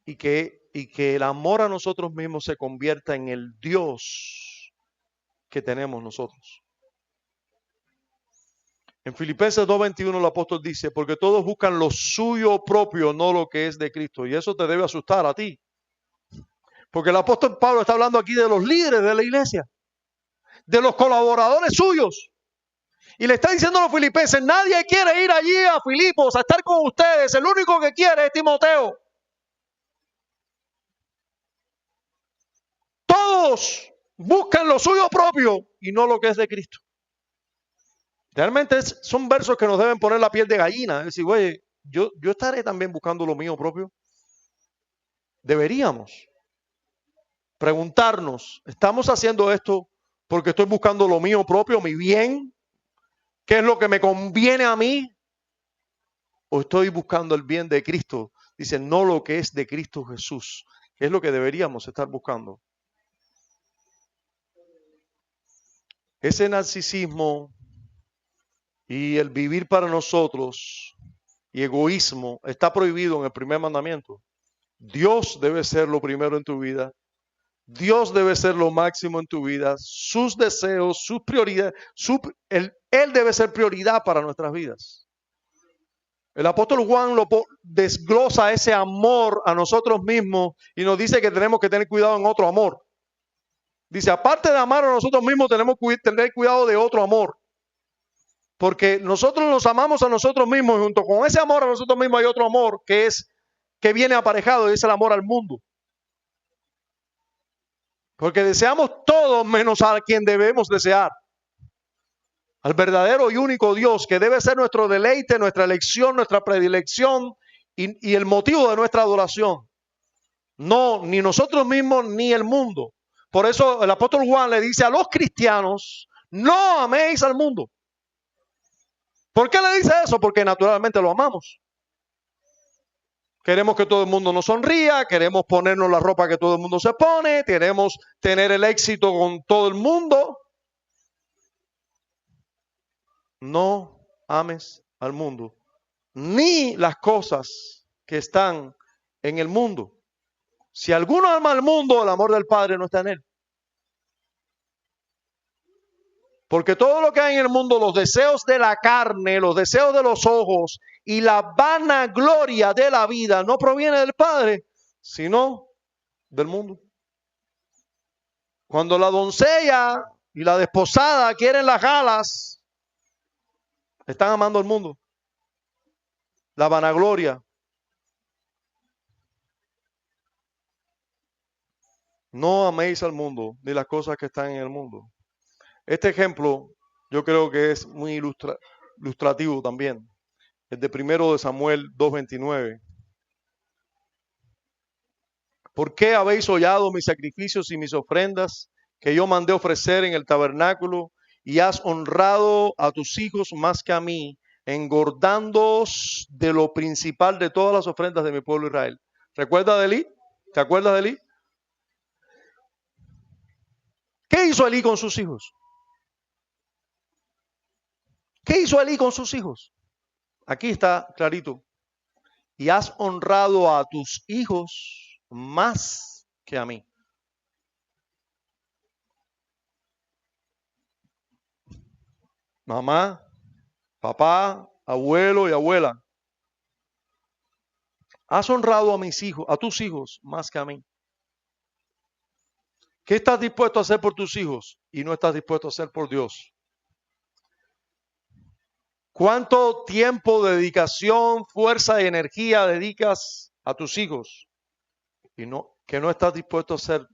Speaker 1: y que el amor a nosotros mismos se convierta en el Dios que tenemos nosotros. En Filipenses 2:21 el apóstol dice, porque todos buscan lo suyo propio, no lo que es de Cristo. Y eso te debe asustar a ti. Porque el apóstol Pablo está hablando aquí de los líderes de la iglesia, de los colaboradores suyos. Y le está diciendo a los filipenses, nadie quiere ir allí a Filipos a estar con ustedes. El único que quiere es Timoteo. Todos buscan lo suyo propio y no lo que es de Cristo. Realmente son versos que nos deben poner la piel de gallina. Es decir, güey, yo estaré también buscando lo mío propio. Deberíamos preguntarnos, ¿estamos haciendo esto porque estoy buscando lo mío propio, mi bien? ¿Qué es lo que me conviene a mí? ¿O estoy buscando el bien de Cristo? Dice, no lo que es de Cristo Jesús. Es lo que deberíamos estar buscando. Ese narcisismo y el vivir para nosotros y egoísmo está prohibido en el primer mandamiento. Dios debe ser lo primero en tu vida. Dios debe ser lo máximo en tu vida. Sus deseos, sus prioridades, Él debe ser prioridad para nuestras vidas. El apóstol Juan desglosa ese amor a nosotros mismos y nos dice que tenemos que tener cuidado en otro amor. Dice, aparte de amar a nosotros mismos, tenemos que tener cuidado de otro amor. Porque nosotros nos amamos a nosotros mismos y junto con ese amor a nosotros mismos hay otro amor que viene aparejado y es el amor al mundo. Porque deseamos todo menos a quien debemos desear. Al verdadero y único Dios que debe ser nuestro deleite, nuestra elección, nuestra predilección y el motivo de nuestra adoración. No, ni nosotros mismos ni el mundo. Por eso el apóstol Juan le dice a los cristianos, no améis al mundo. ¿Por qué le dice eso? Porque naturalmente lo amamos. Queremos que todo el mundo nos sonría, queremos ponernos la ropa que todo el mundo se pone, queremos tener el éxito con todo el mundo. No ames al mundo, ni las cosas que están en el mundo. Si alguno ama al mundo, el amor del Padre no está en él. Porque todo lo que hay en el mundo, los deseos de la carne, los deseos de los ojos y la vanagloria de la vida no proviene del Padre, sino del mundo. Cuando la doncella y la desposada quieren las galas, están amando al mundo. La vanagloria. No améis al mundo ni las cosas que están en el mundo. Este ejemplo yo creo que es muy ilustrativo también. El de 1 de Samuel 2:29. ¿Por qué habéis hollado mis sacrificios y mis ofrendas que yo mandé ofrecer en el tabernáculo y has honrado a tus hijos más que a mí, engordándoos de lo principal de todas las ofrendas de mi pueblo Israel? ¿Recuerda de Elí? ¿Te acuerdas de Elí? ¿Qué hizo Elí con sus hijos? ¿Qué hizo Elí con sus hijos? Aquí está clarito. Y has honrado a tus hijos más que a mí. Mamá, papá, abuelo y abuela. Has honrado a mis hijos, a tus hijos más que a mí. ¿Qué estás dispuesto a hacer por tus hijos y no estás dispuesto a hacer por Dios? ¿Cuánto tiempo, dedicación, fuerza y energía dedicas a tus hijos y que no estás dispuesto a hacer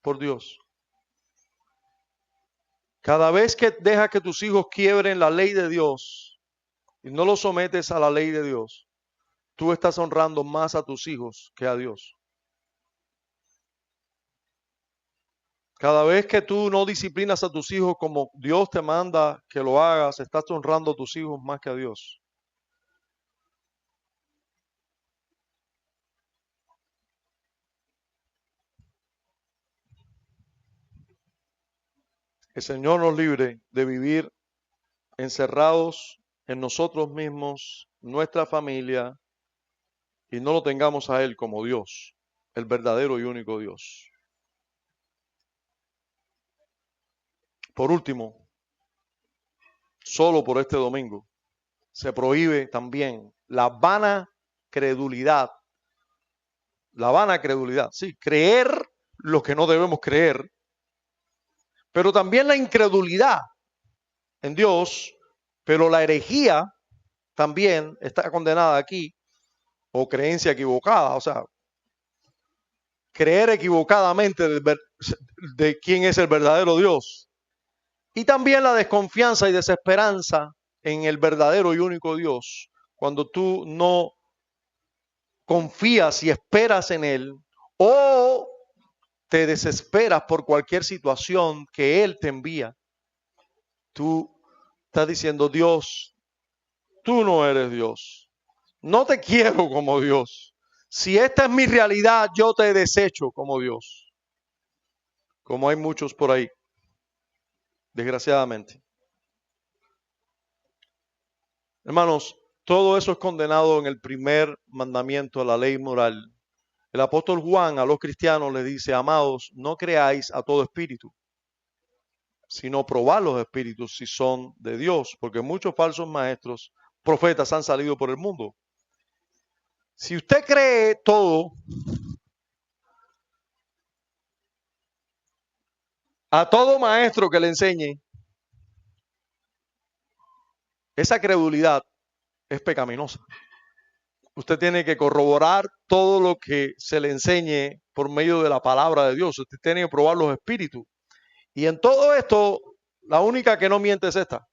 Speaker 1: por Dios? Cada vez que dejas que tus hijos quiebren la ley de Dios y no los sometes a la ley de Dios, tú estás honrando más a tus hijos que a Dios. Cada vez que tú no disciplinas a tus hijos como Dios te manda que lo hagas, estás honrando a tus hijos más que a Dios. El Señor nos libre de vivir encerrados en nosotros mismos, nuestra familia, y no lo tengamos a Él como Dios, el verdadero y único Dios. Por último, solo por este domingo, se prohíbe también la vana credulidad. La vana credulidad, sí, creer lo que no debemos creer, pero también la incredulidad en Dios, pero la herejía también está condenada aquí, o creencia equivocada, o sea, creer equivocadamente de quién es el verdadero Dios. Y también la desconfianza y desesperanza en el verdadero y único Dios, cuando tú no confías y esperas en Él, o te desesperas por cualquier situación que Él te envía. Tú estás diciendo, Dios, tú no eres Dios. No te quiero como Dios. Si esta es mi realidad, yo te desecho como Dios. Como hay muchos por ahí, desgraciadamente. Hermanos, todo eso es condenado en el primer mandamiento de la ley moral. El apóstol Juan a los cristianos les dice, amados, no creáis a todo espíritu, sino probad los espíritus si son de Dios, porque muchos falsos maestros, profetas han salido por el mundo. Si usted cree todo, a todo maestro que le enseñe, esa credulidad es pecaminosa. Usted tiene que corroborar todo lo que se le enseñe por medio de la palabra de Dios. Usted tiene que probar los espíritus. Y en todo esto, la única que no miente es esta.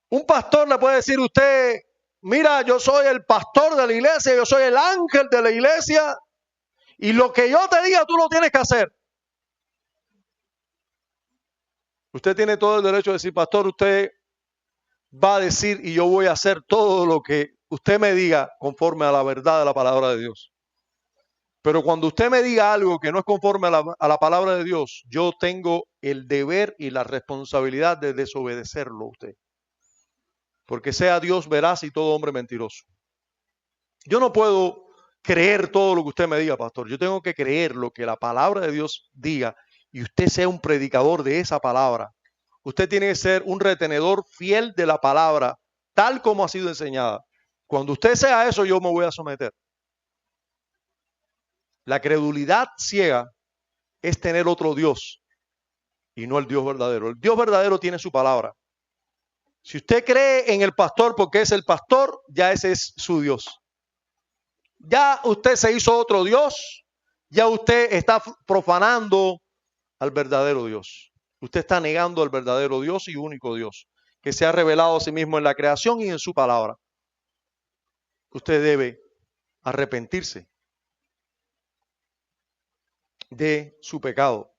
Speaker 1: Un pastor le puede decir a usted, mira, yo soy el pastor de la iglesia, yo soy el ángel de la iglesia, y lo que yo te diga tú lo tienes que hacer. Usted tiene todo el derecho de decir, pastor, usted va a decir y yo voy a hacer todo lo que usted me diga conforme a la verdad de la palabra de Dios. Pero cuando usted me diga algo que no es conforme a la palabra de Dios, yo tengo el deber y la responsabilidad de desobedecerlo a usted. Porque sea Dios veraz y todo hombre mentiroso. Yo no puedo creer todo lo que usted me diga, pastor. Yo tengo que creer lo que la palabra de Dios diga y usted sea un predicador de esa palabra. Usted tiene que ser un retenedor fiel de la palabra, tal como ha sido enseñada. Cuando usted sea eso, yo me voy a someter. La credulidad ciega es tener otro Dios y no el Dios verdadero. El Dios verdadero tiene su palabra. Si usted cree en el pastor porque es el pastor, ya ese es su Dios. Ya usted se hizo otro Dios, ya usted está profanando al verdadero Dios. Usted está negando al verdadero Dios y único Dios, que se ha revelado a sí mismo en la creación y en su palabra. Usted debe arrepentirse de su pecado.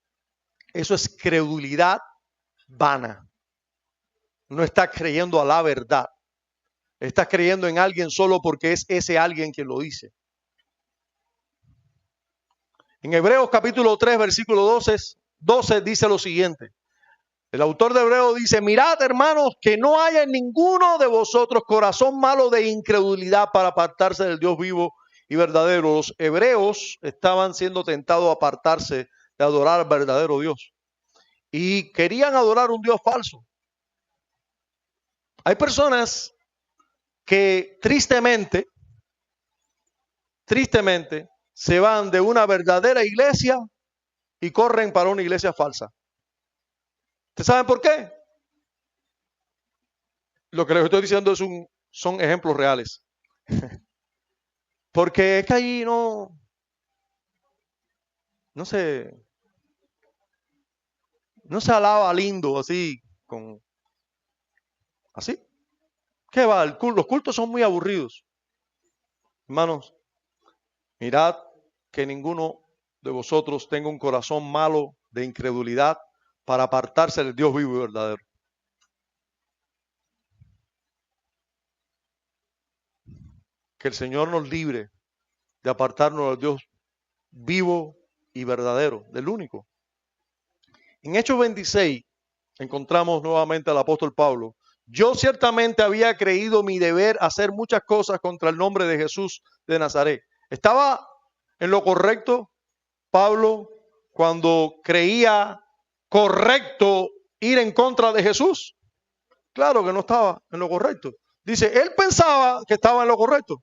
Speaker 1: Eso es credulidad vana. No estás creyendo a la verdad. Estás creyendo en alguien solo porque es ese alguien quien lo dice. En Hebreos capítulo 3, versículo 12 dice lo siguiente. El autor de Hebreos dice, mirad hermanos, que no haya en ninguno de vosotros corazón malo de incredulidad para apartarse del Dios vivo y verdadero. Los hebreos estaban siendo tentados a apartarse de adorar al verdadero Dios. Y querían adorar un Dios falso. Hay personas que tristemente, se van de una verdadera iglesia y corren para una iglesia falsa. ¿Ustedes saben por qué? Lo que les estoy diciendo son ejemplos reales. Porque es que ahí no se alaba lindo así, así. ¿Qué va? Los cultos son muy aburridos. Hermanos, mirad que ninguno de vosotros tenga un corazón malo de incredulidad para apartarse del Dios vivo y verdadero. Que el Señor nos libre de apartarnos del Dios vivo y verdadero, del único. En Hechos 26 encontramos nuevamente al apóstol Pablo. Yo ciertamente había creído mi deber hacer muchas cosas contra el nombre de Jesús de Nazaret. ¿Estaba en lo correcto Pablo cuando creía correcto ir en contra de Jesús? Claro que no estaba en lo correcto. Dice, él pensaba que estaba en lo correcto.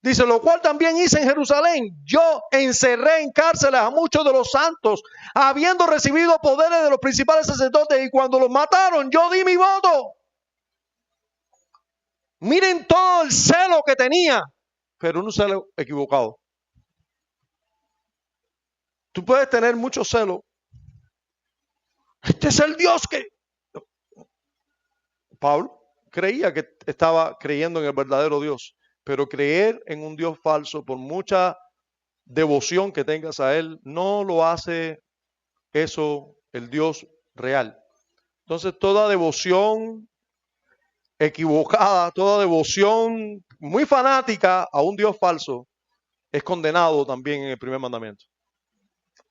Speaker 1: Dice, lo cual también hice en Jerusalén. Yo encerré en cárceles a muchos de los santos, habiendo recibido poderes de los principales sacerdotes, y cuando los mataron, yo di mi voto. Miren todo el celo que tenía, pero un celo equivocado. Tú puedes tener mucho celo. Este es el Dios que... Pablo creía que estaba creyendo en el verdadero Dios, pero creer en un Dios falso, por mucha devoción que tengas a él, no lo hace eso el Dios real. Entonces toda devoción equivocada, toda devoción muy fanática a un Dios falso es condenado también en el primer mandamiento.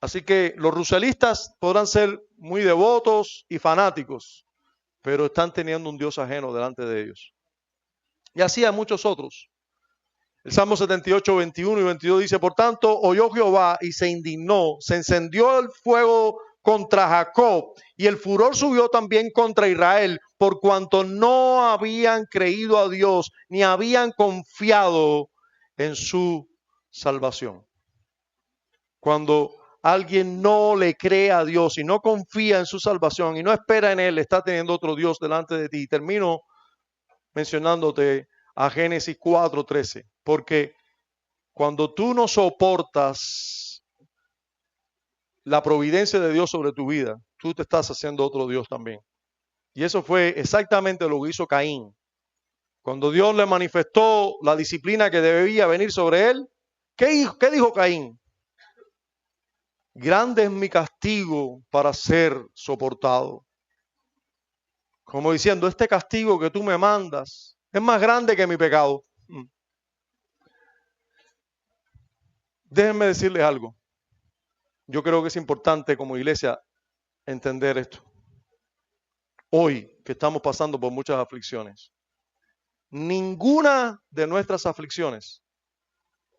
Speaker 1: Así que los ruselistas podrán ser muy devotos y fanáticos, pero están teniendo un Dios ajeno delante de ellos. Y así hay muchos otros. El Salmo 78, 21 y 22 dice, por tanto, oyó Jehová y se indignó, se encendió el fuego contra Jacob y el furor subió también contra Israel, por cuanto no habían creído a Dios ni habían confiado en su salvación. Cuando alguien no le cree a Dios y no confía en su salvación y no espera en Él, está teniendo otro Dios delante de ti. Y termino mencionándote a Génesis 4:13, porque cuando tú no soportas la providencia de Dios sobre tu vida, tú te estás haciendo otro Dios también. Y eso fue exactamente lo que hizo Caín. Cuando Dios le manifestó la disciplina que debía venir sobre él, ¿qué dijo Caín? Grande es mi castigo para ser soportado. Como diciendo, este castigo que tú me mandas es más grande que mi pecado. Déjenme decirles algo. Yo creo que es importante como iglesia entender esto. Hoy que estamos pasando por muchas aflicciones, ninguna de nuestras aflicciones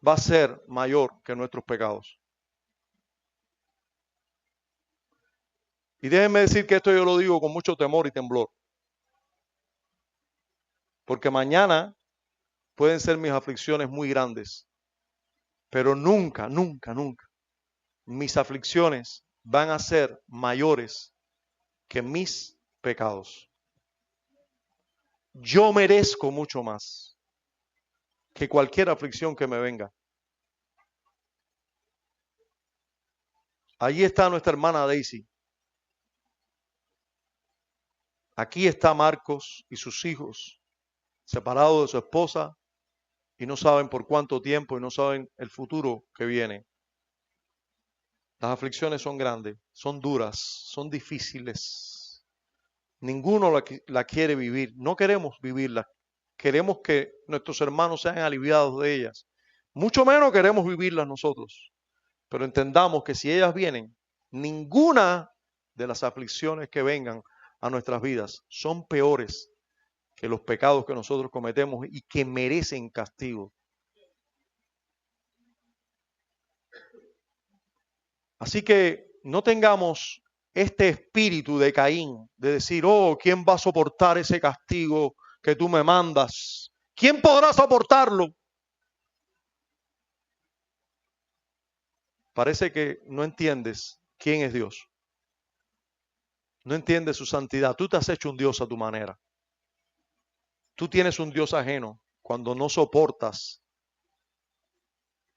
Speaker 1: va a ser mayor que nuestros pecados. Y déjenme decir que esto yo lo digo con mucho temor y temblor. Porque mañana pueden ser mis aflicciones muy grandes. Pero nunca, nunca, nunca mis aflicciones van a ser mayores que mis pecados. Yo merezco mucho más que cualquier aflicción que me venga. Allí está nuestra hermana Daisy. Aquí está Marcos y sus hijos, separados de su esposa, y no saben por cuánto tiempo y no saben el futuro que viene. Las aflicciones son grandes, son duras, son difíciles. Ninguno la quiere vivir. No queremos vivirla. Queremos que nuestros hermanos sean aliviados de ellas. Mucho menos queremos vivirlas nosotros. Pero entendamos que si ellas vienen, ninguna de las aflicciones que vengan a nuestras vidas son peores que los pecados que nosotros cometemos y que merecen castigo. Así que no tengamos este espíritu de Caín, de decir, oh, ¿quién va a soportar ese castigo que tú me mandas? ¿Quién podrá soportarlo? Parece que no entiendes quién es Dios. No entiendes su santidad. Tú te has hecho un Dios a tu manera. Tú tienes un Dios ajeno cuando no soportas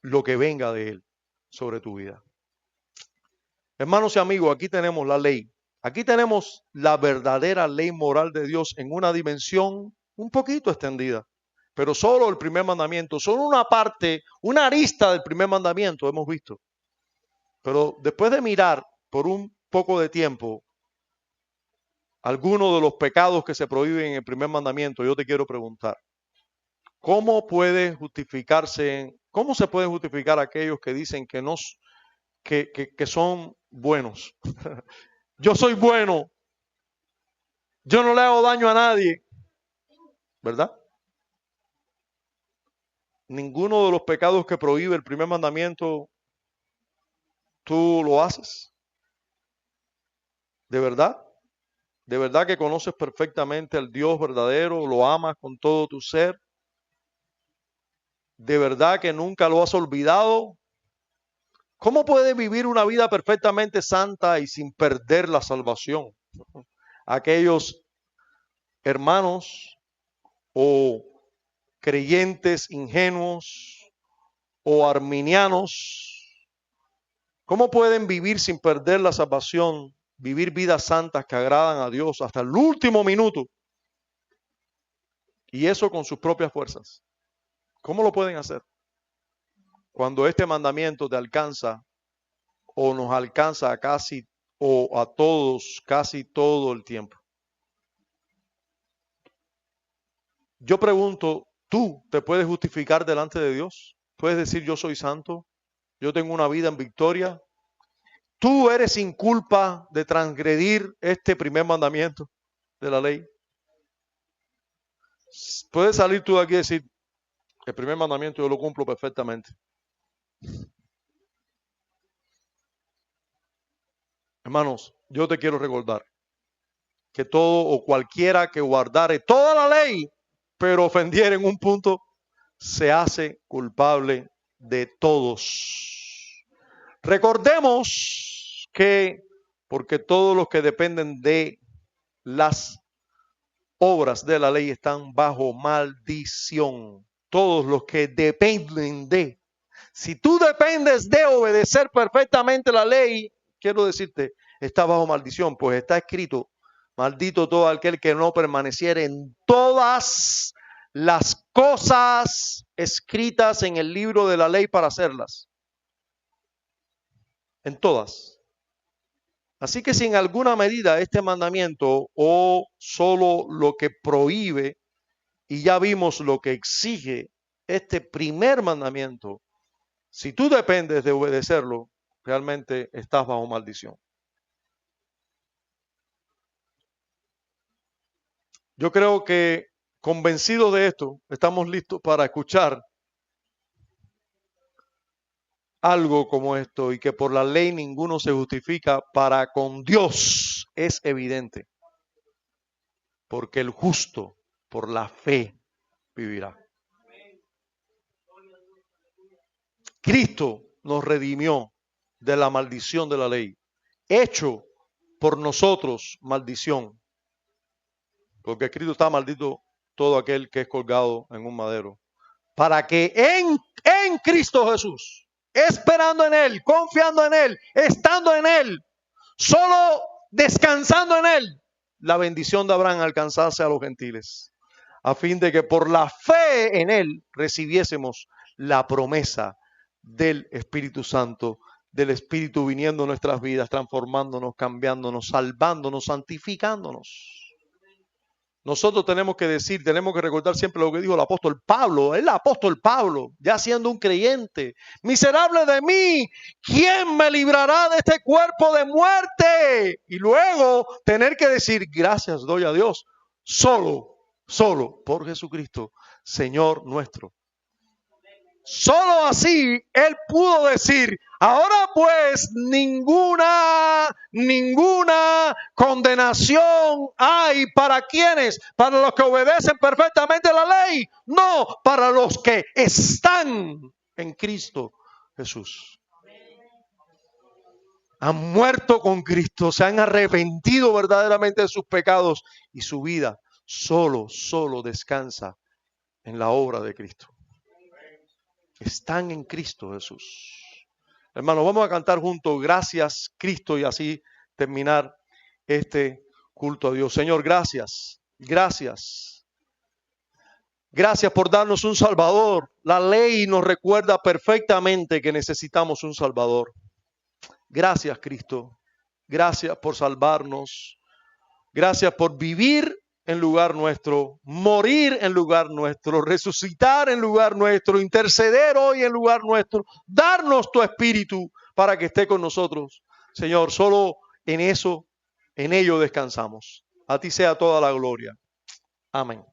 Speaker 1: lo que venga de Él sobre tu vida. Hermanos y amigos, aquí tenemos la ley. Aquí tenemos la verdadera ley moral de Dios en una dimensión un poquito extendida. Pero solo el primer mandamiento, solo una parte, una arista del primer mandamiento hemos visto. Pero después de mirar por un poco de tiempo algunos de los pecados que se prohíben en el primer mandamiento, yo te quiero preguntar, ¿cómo se puede justificar aquellos que dicen que son buenos? Yo soy bueno, yo no le hago daño a nadie, ¿verdad? Ninguno de los pecados que prohíbe el primer mandamiento, tú lo haces. ¿De verdad? ¿De verdad que conoces perfectamente al Dios verdadero? ¿Lo amas con todo tu ser? ¿De verdad que nunca lo has olvidado? ¿Cómo puedes vivir una vida perfectamente santa y sin perder la salvación? Aquellos hermanos o creyentes ingenuos o arminianos, ¿cómo pueden vivir sin perder la salvación? Vivir vidas santas que agradan a Dios hasta el último minuto. Y eso con sus propias fuerzas. ¿Cómo lo pueden hacer? Cuando este mandamiento te alcanza o nos alcanza a casi o a todos casi todo el tiempo. Yo pregunto, ¿tú te puedes justificar delante de Dios? ¿Puedes decir yo soy santo? ¿Yo tengo una vida en victoria? ¿Tú eres sin culpa de transgredir este primer mandamiento de la ley? Puedes salir tú de aquí y decir, el primer mandamiento yo lo cumplo perfectamente. Hermanos, yo te quiero recordar que todo o cualquiera que guardare toda la ley, pero ofendiera en un punto, se hace culpable de todos. Recordemos que, porque todos los que dependen de las obras de la ley están bajo maldición. Todos los que dependen de. Si tú dependes de obedecer perfectamente la ley, quiero decirte, está bajo maldición, pues está escrito, maldito todo aquel que no permaneciera en todas las cosas escritas en el libro de la ley para hacerlas. En todas. Así que si en alguna medida este mandamiento o solo lo que prohíbe, y ya vimos lo que exige este primer mandamiento, si tú dependes de obedecerlo, realmente estás bajo maldición. Yo creo que convencidos de esto, estamos listos para escuchar algo como esto y que por la ley ninguno se justifica para con Dios, es evidente, porque el justo por la fe vivirá. Cristo nos redimió de la maldición de la ley, hecho por nosotros maldición, porque escrito está: maldito todo aquel que es colgado en un madero, para que en Cristo Jesús, esperando en Él, confiando en Él, estando en Él, solo descansando en Él, la bendición de Abraham alcanzase a los gentiles, a fin de que por la fe en Él recibiésemos la promesa del Espíritu Santo, del Espíritu viniendo en nuestras vidas, transformándonos, cambiándonos, salvándonos, santificándonos. Nosotros tenemos que decir, tenemos que recordar siempre lo que dijo el apóstol Pablo, el apóstol Pablo, ya siendo un creyente: miserable de mí, ¿quién me librará de este cuerpo de muerte? Y luego tener que decir: gracias doy a Dios, solo por Jesucristo, Señor nuestro. Solo así Él pudo decir: ahora pues ninguna condenación hay para quienes, para los que obedecen perfectamente la ley, no, para los que están en Cristo Jesús. Han muerto con Cristo, se han arrepentido verdaderamente de sus pecados y su vida solo descansa en la obra de Cristo. Están en Cristo Jesús. Hermanos, vamos a cantar juntos gracias Cristo y así terminar este culto a Dios. Señor, gracias, gracias. Gracias por darnos un Salvador. La ley nos recuerda perfectamente que necesitamos un Salvador. Gracias, Cristo. Gracias por salvarnos. Gracias por vivir en lugar nuestro, morir en lugar nuestro, resucitar en lugar nuestro, interceder hoy en lugar nuestro, darnos tu Espíritu para que esté con nosotros. Señor, solo en eso, en ello descansamos. A ti sea toda la gloria. Amén.